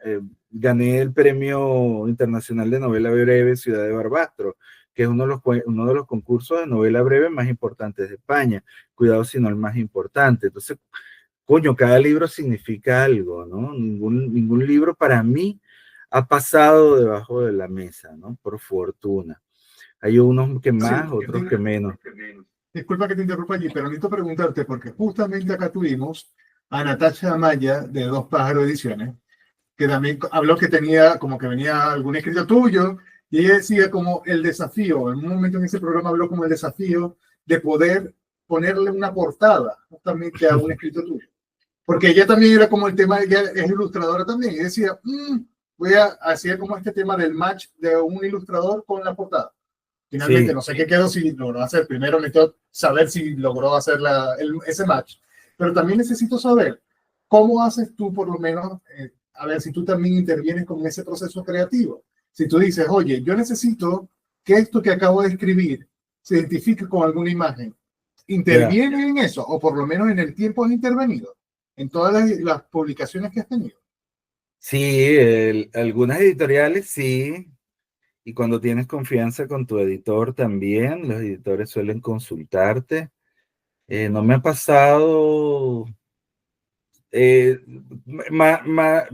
gané el Premio Internacional de Novela Breve Ciudad de Barbastro, que es uno de los concursos de novela breve más importantes de España. Cuidado si no el más importante. Entonces, coño, cada libro significa algo, ¿no? Ningún libro para mí ha pasado debajo de la mesa, ¿no? Por fortuna. Hay unos que Sí, más, otros que menos. disculpa que te interrumpa allí, pero necesito preguntarte, porque justamente acá tuvimos a Natasha Amaya de Dos Pájaros Ediciones, que también habló que tenía, como que venía algún escrito tuyo, Y ella decía como el desafío, en un momento en ese programa habló como el desafío de poder ponerle una portada justamente a un escrito tuyo. Porque ella también era como el tema, ella es ilustradora también, y decía, voy a hacer como este tema del match de un ilustrador con la portada. Finalmente, Sí. no sé qué quedó, si logró hacer, primero necesito saber si logró hacer ese match, pero también necesito saber cómo haces tú por lo menos, a ver si tú también intervienes con ese proceso creativo. Si tú dices, oye, yo necesito que esto que acabo de escribir se identifique con alguna imagen, Ya. ¿interviene en eso? O por lo menos en el tiempo has intervenido en todas las publicaciones que has tenido. Sí, algunas editoriales sí, y cuando tienes confianza con tu editor también, los editores suelen consultarte. No me ha pasado, eh, ma- ma-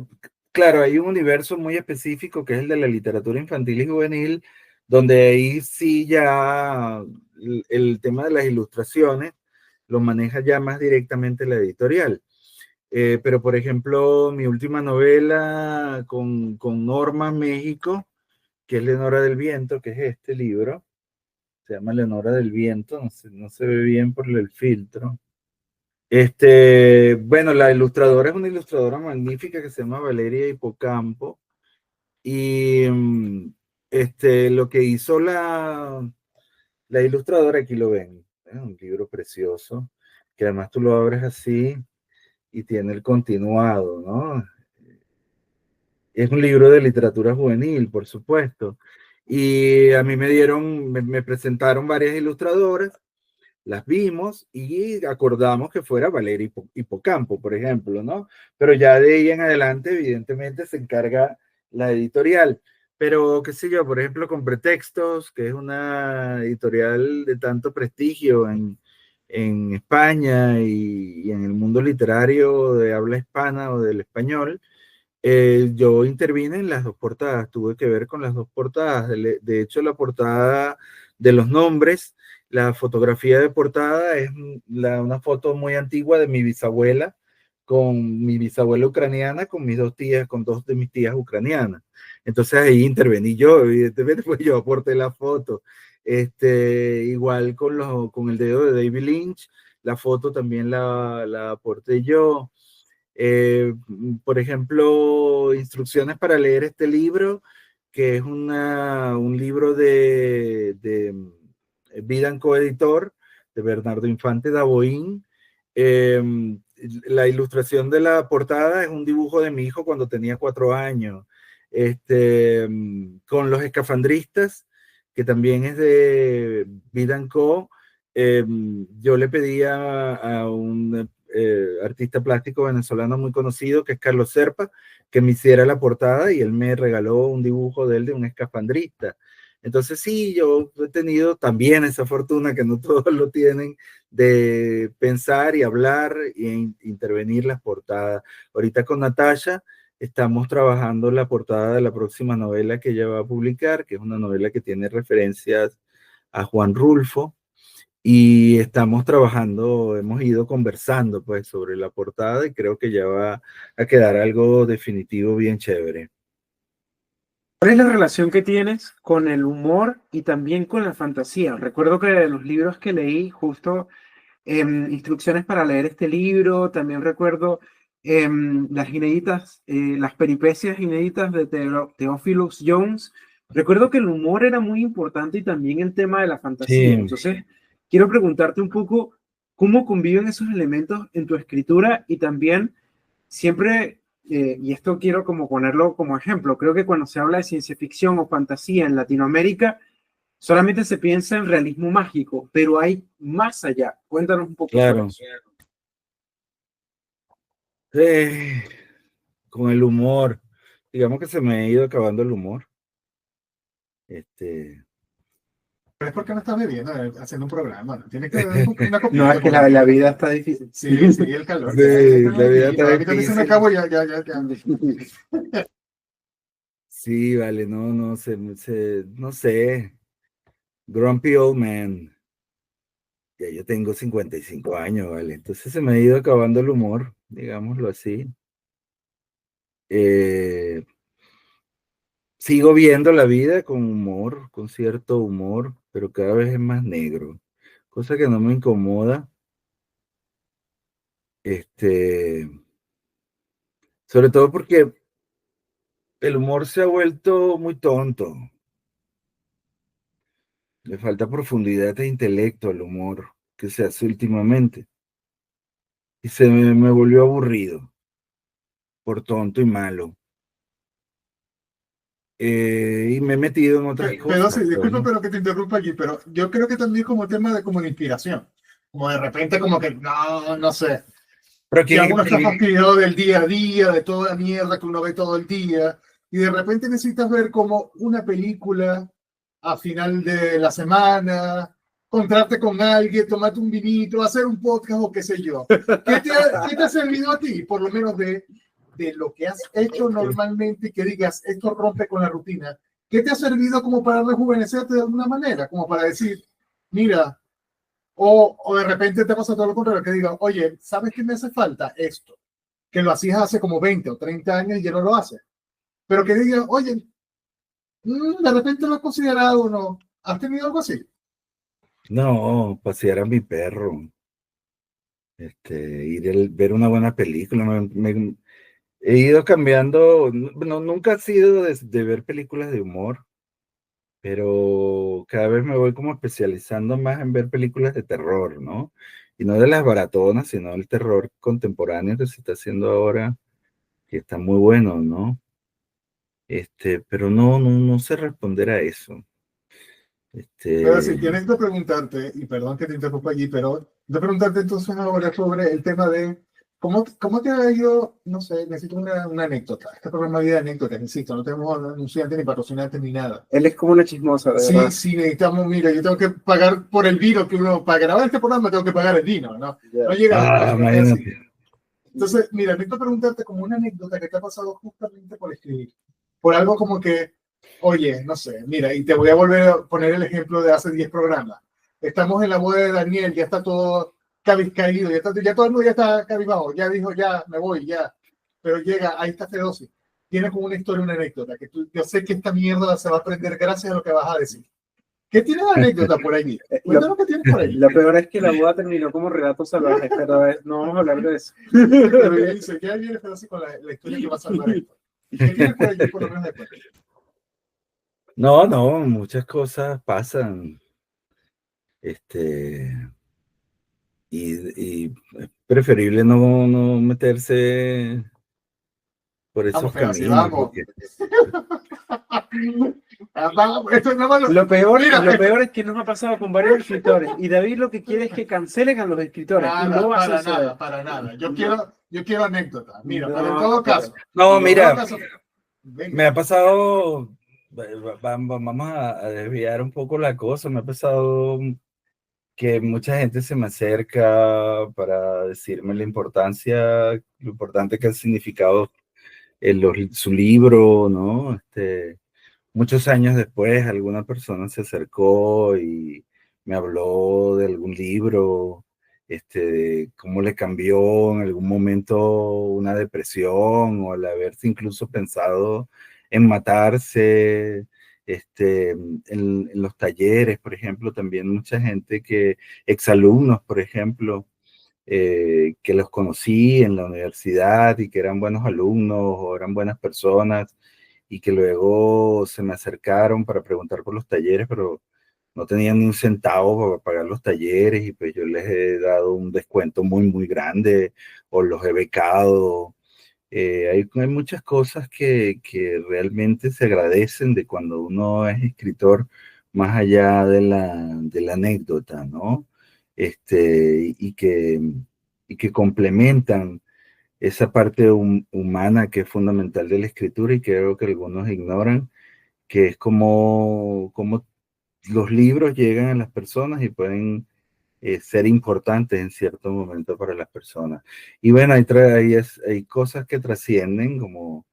claro, hay un universo muy específico que es el de la literatura infantil y juvenil, donde ahí sí ya el tema de las ilustraciones lo maneja ya más directamente la editorial. Pero, por ejemplo, mi última novela con Norma México, que es Leonora del Viento, que es este libro, se llama Leonora del Viento, no se ve bien por el filtro. Bueno, la ilustradora es una ilustradora magnífica que se llama Valeria Hipocampo, y lo que hizo la ilustradora, aquí lo ven, es un libro precioso, que además tú lo abres así y tiene el continuado, ¿no? Es un libro de literatura juvenil, por supuesto. Y a mí me presentaron varias ilustradoras, las vimos y acordamos que fuera Valeria Hipocampo, por ejemplo, ¿no? Pero ya de ahí en adelante, evidentemente, se encarga la editorial. Pero, qué sé yo, por ejemplo, con Pretextos, que es una editorial de tanto prestigio en España y en el mundo literario de habla hispana o del español, yo intervine en las dos portadas, tuve que ver con las dos portadas. De hecho, la portada de los nombres, la fotografía de portada es una foto muy antigua de mi bisabuela, con mi bisabuela ucraniana, con mis dos tías, con dos de mis tías ucranianas. Entonces ahí intervení yo, evidentemente, pues yo aporté la foto. Igual con el dedo de David Lynch, la foto también la aporté yo. Por ejemplo, instrucciones para leer este libro, que es un libro de Vidan Coeditor, de Bernardo Infante Daboín. Eh, la ilustración de la portada es un dibujo de mi hijo cuando tenía 4 años, con los escafandristas, que también es de Vidan Co. Yo le pedí a un artista plástico venezolano muy conocido, que es Carlos Serpa, que me hiciera la portada y él me regaló un dibujo de él de un escafandrista. Entonces sí, yo he tenido también esa fortuna que no todos lo tienen, de pensar y hablar e intervenir las portadas. Ahorita con Natasha estamos trabajando la portada de la próxima novela que ella va a publicar, que es una novela que tiene referencias a Juan Rulfo, y estamos trabajando, hemos ido conversando pues sobre la portada y creo que ya va a quedar algo definitivo bien chévere. ¿Cuál es la relación que tienes con el humor y también con la fantasía? Recuerdo que de los libros que leí, justo instrucciones para leer este libro, también recuerdo las inéditas, las peripecias inéditas de Theophilus Jones. Recuerdo que el humor era muy importante y también el tema de la fantasía. Sí, Entonces, quiero preguntarte un poco cómo conviven esos elementos en tu escritura y también siempre, y esto quiero como ponerlo como ejemplo, creo que cuando se habla de ciencia ficción o fantasía en Latinoamérica, solamente se piensa en realismo mágico, pero hay más allá. Cuéntanos un poco sobre claro. eso. Eh, con el humor, digamos que se me ha ido acabando el humor. Pero es porque no estás bebiendo, haciendo un programa, ¿no? Tienes que dar una No, copita es que por lo la menos. vida está difícil. Sí, sí, el calor, ya, ya Sí, está la vida difícil. está A mí también se me difícil. acabó, ya. Sí, vale, no sé. Grumpy Old Man. Ya yo tengo 55 años, ¿vale? Entonces se me ha ido acabando el humor, digámoslo así. Eh, sigo viendo la vida con humor, con cierto humor, pero cada vez es más negro, cosa que no me incomoda, este, sobre todo porque el humor se ha vuelto muy tonto, le falta profundidad e intelecto al humor que se hace últimamente, y me volvió aburrido, por tonto y malo. Y me he metido en otras Pero sí, cosas, disculpa, ¿no? pero que te interrumpa aquí, pero yo creo que también como tema de como de inspiración, como de repente como que, no sé, Pero ya ¿quién, uno está quién- fastidiado del día a día, de toda la mierda que uno ve todo el día, y de repente necesitas ver como una película a final de la semana, encontrarte con alguien, tomarte un vinito, hacer un podcast o qué sé yo. ¿Qué te ha servido a ti, por lo menos de lo que has hecho normalmente, que digas, esto rompe con la rutina? ¿Qué te ha servido como para rejuvenecerte de alguna manera? Como para decir, mira, o de repente te pasa todo lo contrario, que diga, oye, ¿sabes qué me hace falta? Esto, que lo hacías hace como 20 o 30 años y ya no lo haces. Pero que diga, oye, de repente lo has considerado o no. ¿Has tenido algo así? No, pasear a mi perro, ver una buena película. He ido cambiando, no, nunca he sido de ver películas de humor, pero cada vez me voy como especializando más en ver películas de terror, ¿no? Y no de las baratonas, sino el terror contemporáneo que se está haciendo ahora, que está muy bueno, ¿no? Pero no sé responder a eso. Pero si Este, tienes que preguntarte, y perdón que te interrumpa allí, pero de preguntarte entonces ahora sobre el tema de cómo te ha ido, no sé, necesito una anécdota. Este programa de anécdotas, insisto, no tenemos anunciantes ni patrocinantes ni nada. Él es como una chismosa, de Sí, verdad. sí, necesitamos, mira, yo tengo que pagar por el vino que uno, para grabar este programa tengo que pagar el vino, ¿no? No llega al precio, no es así. imagínate. Entonces, mira, necesito preguntarte como una anécdota que te ha pasado justamente por escribir. Por algo como que, oye, no sé, mira, y te voy a volver a poner el ejemplo de hace 10 programas. Estamos en la boda de Daniel, ya está todo cabizcaído, ya todo el mundo ya está cabizbajo, ya dijo, ya me voy, ya. Pero llega, ahí está Fedosi. Tiene como una historia, una anécdota, que yo sé que esta mierda se va a aprender gracias a lo que vas a decir. ¿Qué tienes de anécdota por ahí? Lo, Cuéntanos qué tienes por ahí. lo peor es que la boda terminó como relato salvaje, pero no vamos a hablar de eso. Pero ella dice, ya viene Fedosi con la historia que va a salvar esto. ¿Qué tienes por allí, por lo menos después? No, muchas cosas pasan, este, y es preferible no meterse por Vamos, esos Fedosi, caminos, vamos. porque Vamos, esto es nada más. Mira, Lo peor es que nos ha pasado con varios escritores y David lo que quiere es que cancelen a los escritores y no va a para suceder. nada, para nada. Yo quiero anécdotas. Mira, pero en No, todo caso, no, en todo mira, caso, me venga. ha pasado, vamos a desviar un poco la cosa, me ha pasado que mucha gente se me acerca para decirme lo importante que ha significado su libro, ¿no? Muchos años después, alguna persona se acercó y me habló de algún libro, de cómo le cambió en algún momento una depresión o al haberse incluso pensado en matarse. En los talleres, por ejemplo, también mucha gente exalumnos, por ejemplo, que los conocí en la universidad y que eran buenos alumnos o eran buenas personas y que luego se me acercaron para preguntar por los talleres, pero no tenían ni un centavo para pagar los talleres y pues yo les he dado un descuento muy grande o los he becado. Hay muchas cosas que realmente se agradecen de cuando uno es escritor, más allá de la anécdota, ¿no? Y que complementan esa parte humana que es fundamental de la escritura y que creo que algunos ignoran, que es como los libros llegan a las personas y pueden ser importantes en cierto momento para las personas. Y bueno, hay cosas que trascienden, como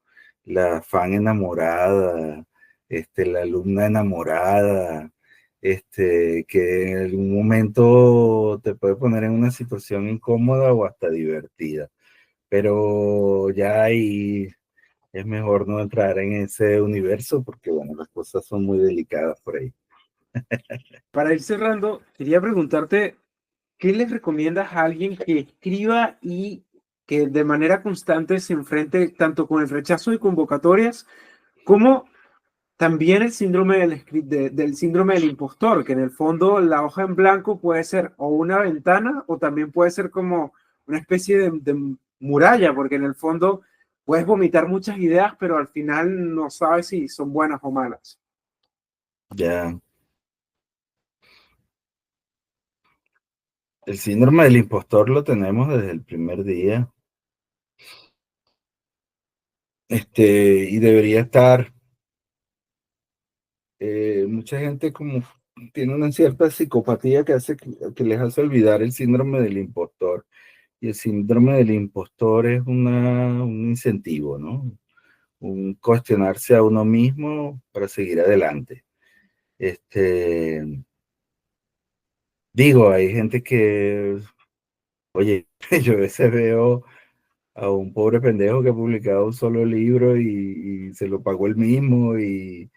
la fan enamorada, la alumna enamorada, que en algún momento te puede poner en una situación incómoda o hasta divertida. Pero ya hay es mejor no entrar en ese universo porque, bueno, las cosas son muy delicadas por ahí. Para ir cerrando, quería preguntarte, ¿qué les recomiendas a alguien que escriba y que de manera constante se enfrente tanto con el rechazo de convocatorias como también el síndrome del síndrome del impostor, que en el fondo la hoja en blanco puede ser o una ventana o también puede ser como una especie de muralla, porque en el fondo puedes vomitar muchas ideas, pero al final no sabes si son buenas o malas? Ya, el síndrome del impostor lo tenemos desde el primer día, y debería estar, mucha gente como tiene una cierta psicopatía que hace que les hace olvidar el síndrome del impostor. Y el síndrome del impostor es un incentivo, ¿no? Un cuestionarse a uno mismo para seguir adelante. Digo, hay gente que, oye, yo a veces veo a un pobre pendejo que ha publicado un solo libro y se lo pagó él mismo y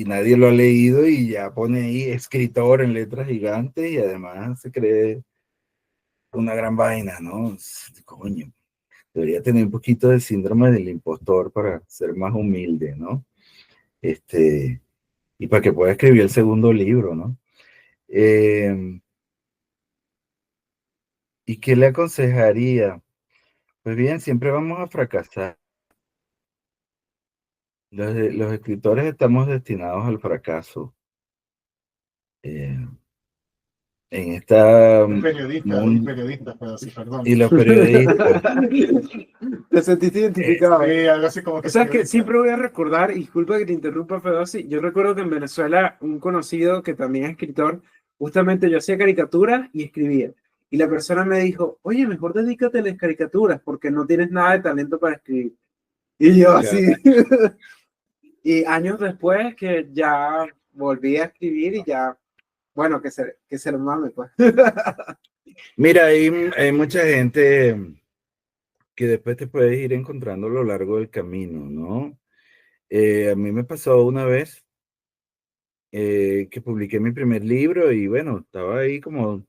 nadie lo ha leído y ya pone ahí escritor en letras gigantes y además se cree una gran vaina, ¿no? Coño, debería tener un poquito de síndrome del impostor para ser más humilde, ¿no? Y para que pueda escribir el segundo libro, ¿no? ¿Y qué le aconsejaría? Pues bien, siempre vamos a fracasar. Los escritores estamos destinados al fracaso. Eh, en esta mundo, Periodistas, pero sí, perdón. y los periodistas. ¿Te sentiste identificado? Sí, algo así como O que... sea, que siempre voy a recordar, y disculpa que te interrumpa, Fedosi, yo recuerdo que en Venezuela un conocido que también es escritor, justamente yo hacía caricaturas y escribía. Y la persona me dijo, oye, mejor dedícate a las caricaturas porque no tienes nada de talento para escribir. Y yo así. Y años después que ya volví a escribir y ya, bueno, que se lo mame, pues. Mira, hay mucha gente que después te puedes ir encontrando a lo largo del camino, ¿no? A mí me pasó una vez que publiqué mi primer libro y bueno, estaba ahí como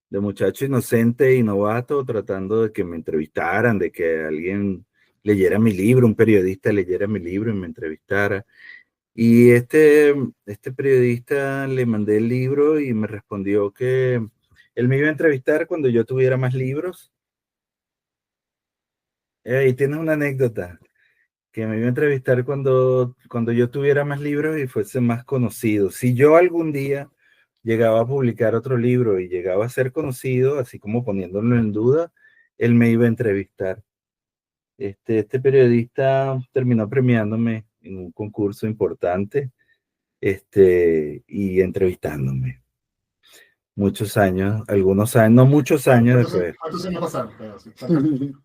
de muchacho inocente y novato tratando de que me entrevistaran, de que alguien leyera mi libro, un periodista leyera mi libro y me entrevistara. Y este periodista le mandé el libro y me respondió que él me iba a entrevistar cuando yo tuviera más libros. Y tienes una anécdota, que me iba a entrevistar cuando yo tuviera más libros y fuese más conocido. Si yo algún día llegaba a publicar otro libro y llegaba a ser conocido, así como poniéndolo en duda, él me iba a entrevistar. Este periodista terminó premiándome en un concurso importante, y entrevistándome. Muchos años, algunos años, no muchos años después. ¿Cuántos años pasaron?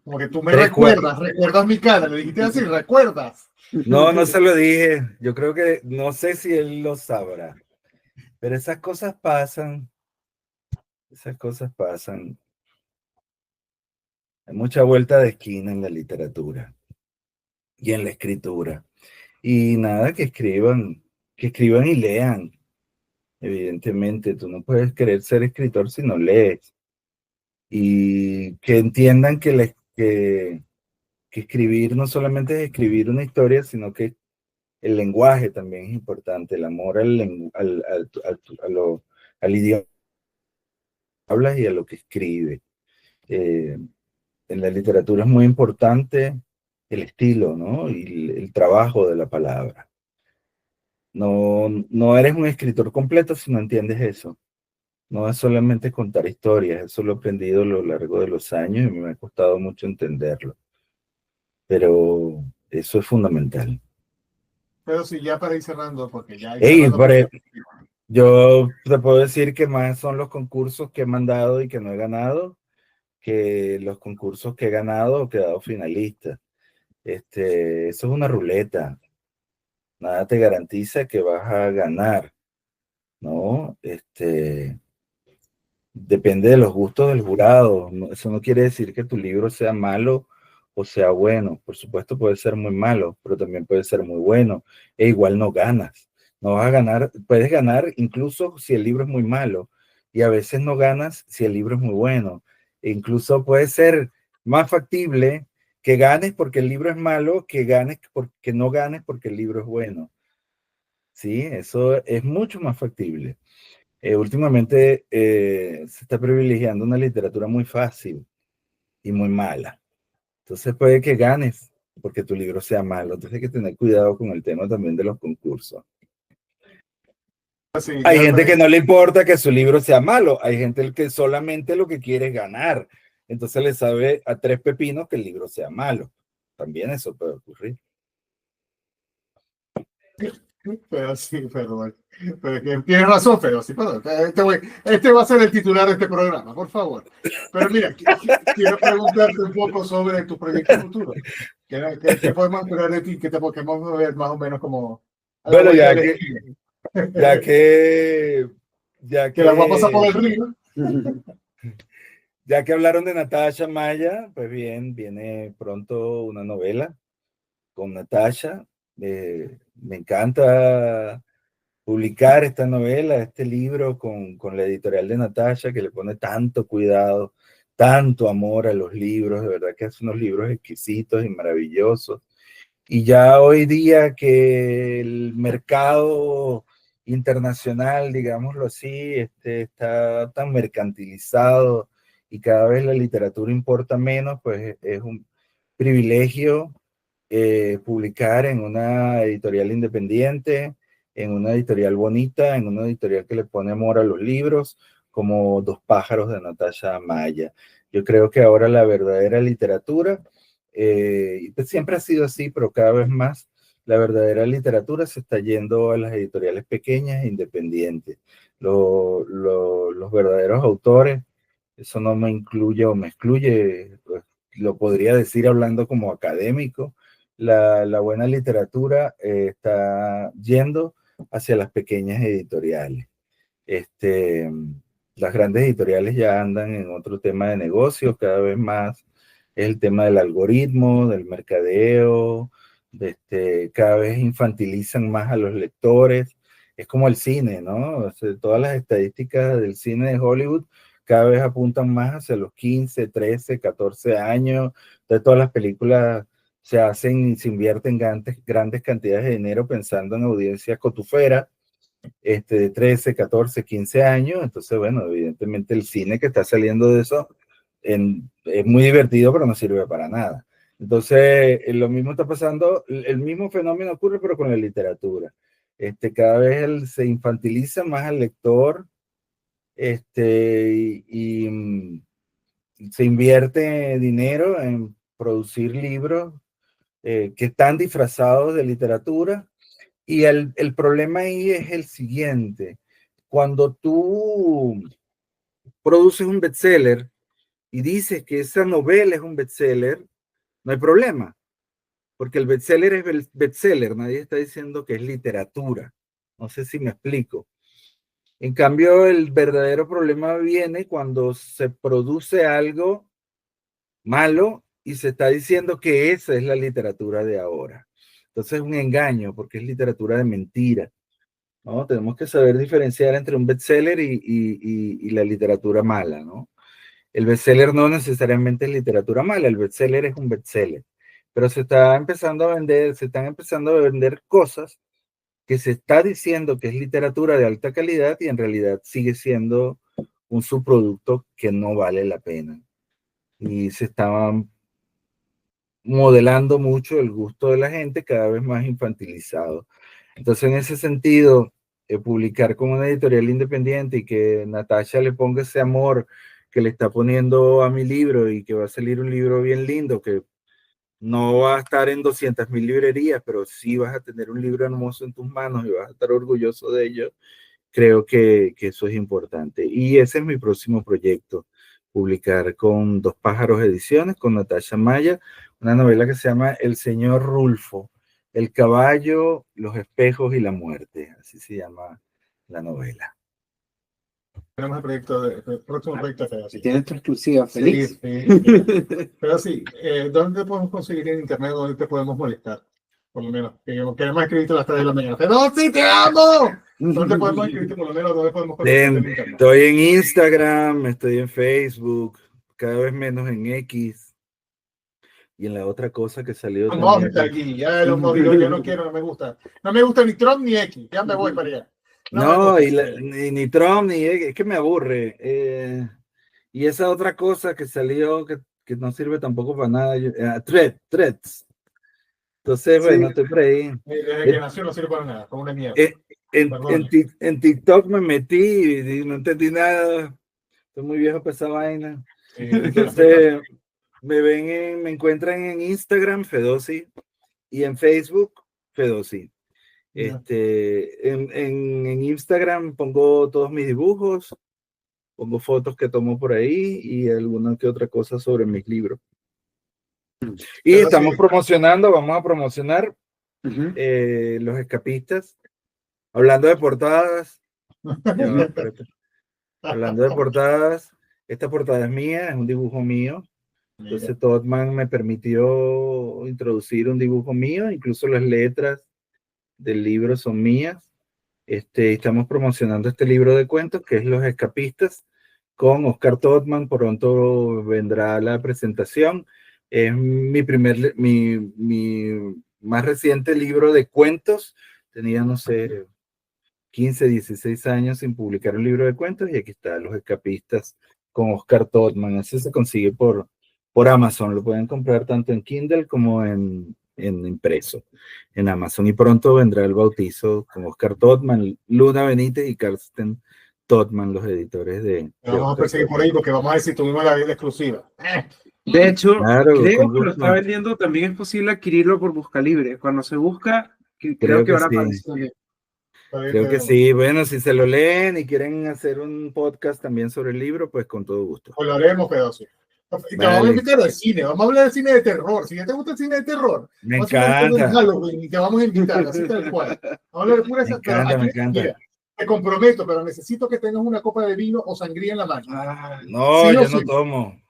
Como que tú me Tres, recuerdas mi cara, le dijiste así, ¿recuerdas? No, no se lo dije. Yo creo que, no sé si él lo sabrá, pero esas cosas pasan. Esas cosas pasan. Hay mucha vuelta de esquina en la literatura y en la escritura. Y nada, que escriban y lean. Evidentemente, tú no puedes querer ser escritor si no lees. Y que entiendan que escribir no solamente es escribir una historia, sino que el lenguaje también es importante, el amor al idioma que hablas y a lo que escribe. En la literatura es muy importante el estilo, ¿no? Y el trabajo de la palabra. No eres un escritor completo si no entiendes eso. No es solamente contar historias, eso lo he aprendido a lo largo de los años y me ha costado mucho entenderlo. Pero eso es fundamental. Pero sí, ya para ir cerrando, porque ya ir Hey, cerrando. yo te puedo decir que más son los concursos que he mandado y que no he ganado que los concursos que he ganado o quedado finalista. Eso es una ruleta. Nada te garantiza que vas a ganar, ¿no? Depende de los gustos del jurado. Eso no quiere decir que tu libro sea malo o sea bueno. Por supuesto puede ser muy malo, pero también puede ser muy bueno, e igual no ganas. No vas a ganar, puedes ganar incluso si el libro es muy malo, y a veces no ganas si el libro es muy bueno. E incluso puede ser más factible que ganes porque el libro es malo, que ganes porque no ganes porque el libro es bueno. Sí, eso es mucho más factible. Últimamente se está privilegiando una literatura muy fácil y muy mala. Entonces puede que ganes porque tu libro sea malo. Entonces hay que tener cuidado con el tema también de los concursos. Sí, Hay gente que no le importa que su libro sea malo. Hay gente que solamente lo que quiere es ganar. Entonces le sabe a tres pepinos que el libro sea malo. También eso puede ocurrir. pero sí, pero bueno. Pero es que tienes razón, pero sí, perdón. Este va a ser el titular de este programa, por favor. Pero mira, quiero preguntarte un poco sobre tu proyecto futuro. ¿Qué podemos esperar de ti? ¿Qué te podemos ver más o menos como a la Bueno, vuelta de la esquina? ya que, ya Que las va a pasar por que, el río. ya que hablaron de Natasha Maya, pues bien, viene pronto una novela con Natasha. Me encanta publicar esta novela, este libro con la editorial de Natasha, que le pone tanto cuidado, tanto amor a los libros, de verdad que hace unos libros exquisitos y maravillosos. Y ya hoy día que el mercado internacional, digámoslo así, está tan mercantilizado y cada vez la literatura importa menos, pues es un privilegio publicar en una editorial independiente, en una editorial bonita, en una editorial que le pone amor a los libros, como Dos pájaros de Natasha Maya. Yo creo que ahora la verdadera literatura, pues siempre ha sido así, pero cada vez más, la verdadera literatura se está yendo a las editoriales pequeñas e independientes. Los verdaderos autores, eso no me incluye o me excluye, pues, lo podría decir hablando como académico, la buena literatura está yendo hacia las pequeñas editoriales. Este, las grandes editoriales ya andan en otro tema de negocios, cada vez más es el tema del algoritmo, del mercadeo, cada vez infantilizan más a los lectores. Es como el cine, ¿no? O sea, todas las estadísticas del cine de Hollywood cada vez apuntan más hacia los 15, 13, 14 años. Entonces todas las películas se hacen y se invierten grandes cantidades de dinero pensando en audiencias cotuferas, de 13, 14, 15 años. Entonces, bueno, evidentemente el cine que está saliendo de eso es muy divertido, pero no sirve para nada. Entonces, lo mismo está pasando, el mismo fenómeno ocurre, pero con la literatura. Cada vez se infantiliza más al lector, y se invierte dinero en producir libros que están disfrazados de literatura. Y el problema ahí es el siguiente. Cuando tú produces un bestseller y dices que esa novela es un bestseller, no hay problema, porque el bestseller es bestseller, nadie está diciendo que es literatura. No sé si me explico. En cambio, el verdadero problema viene cuando se produce algo malo y se está diciendo que esa es la literatura de ahora. Entonces es un engaño porque es literatura de mentira, ¿no? Tenemos que saber diferenciar entre un bestseller y la literatura mala, ¿no? El bestseller no necesariamente es literatura mala, el bestseller es un bestseller, pero se están empezando a vender cosas que se está diciendo que es literatura de alta calidad y en realidad sigue siendo un subproducto que no vale la pena. Y se estaban modelando mucho el gusto de la gente, cada vez más infantilizado. Entonces, en ese sentido, publicar con una editorial independiente y que Natasha le ponga ese amor que le está poniendo a mi libro y que va a salir un libro bien lindo, que no va a estar en 200,000 librerías, pero sí vas a tener un libro hermoso en tus manos y vas a estar orgulloso de ello. Creo que eso es importante. Y ese es mi próximo proyecto, publicar con Dos Pájaros Ediciones, con Natasha Maya, una novela que se llama El Señor Rulfo, el caballo, los espejos y la muerte. Así se llama la novela. Tenemos el próximo proyecto de Fedosi. Tienes tu exclusiva, Sí, feliz. sí. Pero sí, ¿dónde te podemos conseguir en internet? ¿Dónde te podemos molestar? Por lo menos, queremos escribirte a las 3 de la mañana. ¡Fedosi, te amo! ¿Dónde podemos escribirte por lo menos? ¿Dónde podemos conocerte en internet? Estoy en Instagram, estoy en Facebook, cada vez menos en X. Y en la otra cosa que salió Vamos también. aquí, ya lo movido, yo no quiero, no me gusta. No me gusta ni Trump ni X, ya me voy para allá. No, me y gusta. ni Trump, ni es que me aburre. Y esa otra cosa que salió que no sirve tampoco para nada. Threads. Entonces, Sí. bueno, estoy por ahí. Desde que nació no sirve para nada, como una mierda. En TikTok me metí y no entendí nada. Estoy muy viejo para esa vaina. Entonces, me encuentran en Instagram, Fedosi, y en Facebook, Fedosi. En Instagram pongo todos mis dibujos, pongo fotos que tomo por ahí y alguna que otra cosa sobre mis libros. Y estamos promocionando, vamos a promocionar Los Escapistas. Hablando de portadas, hablando de portadas, esta portada es mía, es un dibujo mío. Entonces Todman me permitió introducir un dibujo mío, incluso las letras del libro son mías. Estamos promocionando este libro de cuentos que es Los Escapistas con Oscar Todman. Pronto vendrá la presentación. Es mi más reciente libro de cuentos. Tenía, no sé, 15, 16 años sin publicar un libro de cuentos y aquí está Los Escapistas con Oscar Todman. Ese se consigue por Amazon. Lo pueden comprar tanto en Kindle como en impreso en Amazon. Y pronto vendrá el bautizo con Oscar Todman, Luna Benítez y Carsten Todman, los editores de vamos a perseguir por ahí porque vamos a ver si tuvimos la vida exclusiva. De hecho, claro, creo que lo está vendiendo, también es posible adquirirlo por Buscalibre. Cuando se busca, creo que ahora sí. aparece también. Creo que sí. Bueno, si se lo leen y quieren hacer un podcast también sobre el libro, pues con todo gusto. Pues lo haremos, pedazo. Te vamos a invitar al cine, vamos a hablar del cine de terror. Si ya te gusta el cine de terror, me encanta. Halloween y te vamos a invitar, así tal cual. Vamos a hablar de pura me encanta. Mira, te comprometo, pero necesito que tengas una copa de vino o sangría en la mano. No, ¿sí yo no tomo?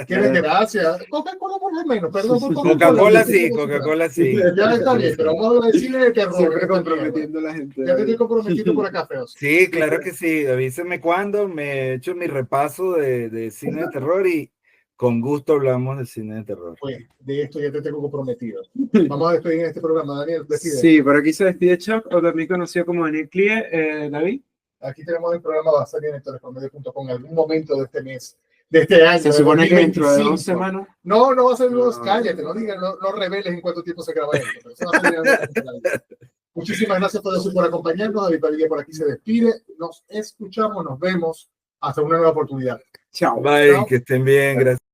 Qué desgracia. Coca-Cola por lo menos, perdón. Coca-Cola sí, Coca-Cola sí. Ya está bien, pero vamos a hablar del cine de terror. Siempre comprometiendo a la gente. Ya te estoy comprometido por acá, feos. Sí, claro que sí. Avíseme cuándo me echo mi repaso de cine de terror y con gusto hablamos de cine de terror. Pues de esto ya te tengo comprometido. Vamos a despedir en este programa, Daniel. Decide. Sí, por aquí se despide Chuck, o también conocido como Daniel Clie. David. Aquí tenemos el programa, va a salir en lectorespromedio.com en algún momento de este mes, de este año. Se supone que dentro de 2 semanas. No va a ser dos, cállate, no digas, no reveles en cuánto tiempo se graba esto. Pero eso va a salir Muchísimas gracias por acompañarnos. David Padilla por aquí se despide. Nos escuchamos, nos vemos. Hasta una nueva oportunidad. Chao. Bye, chao. Que estén bien. Gracias.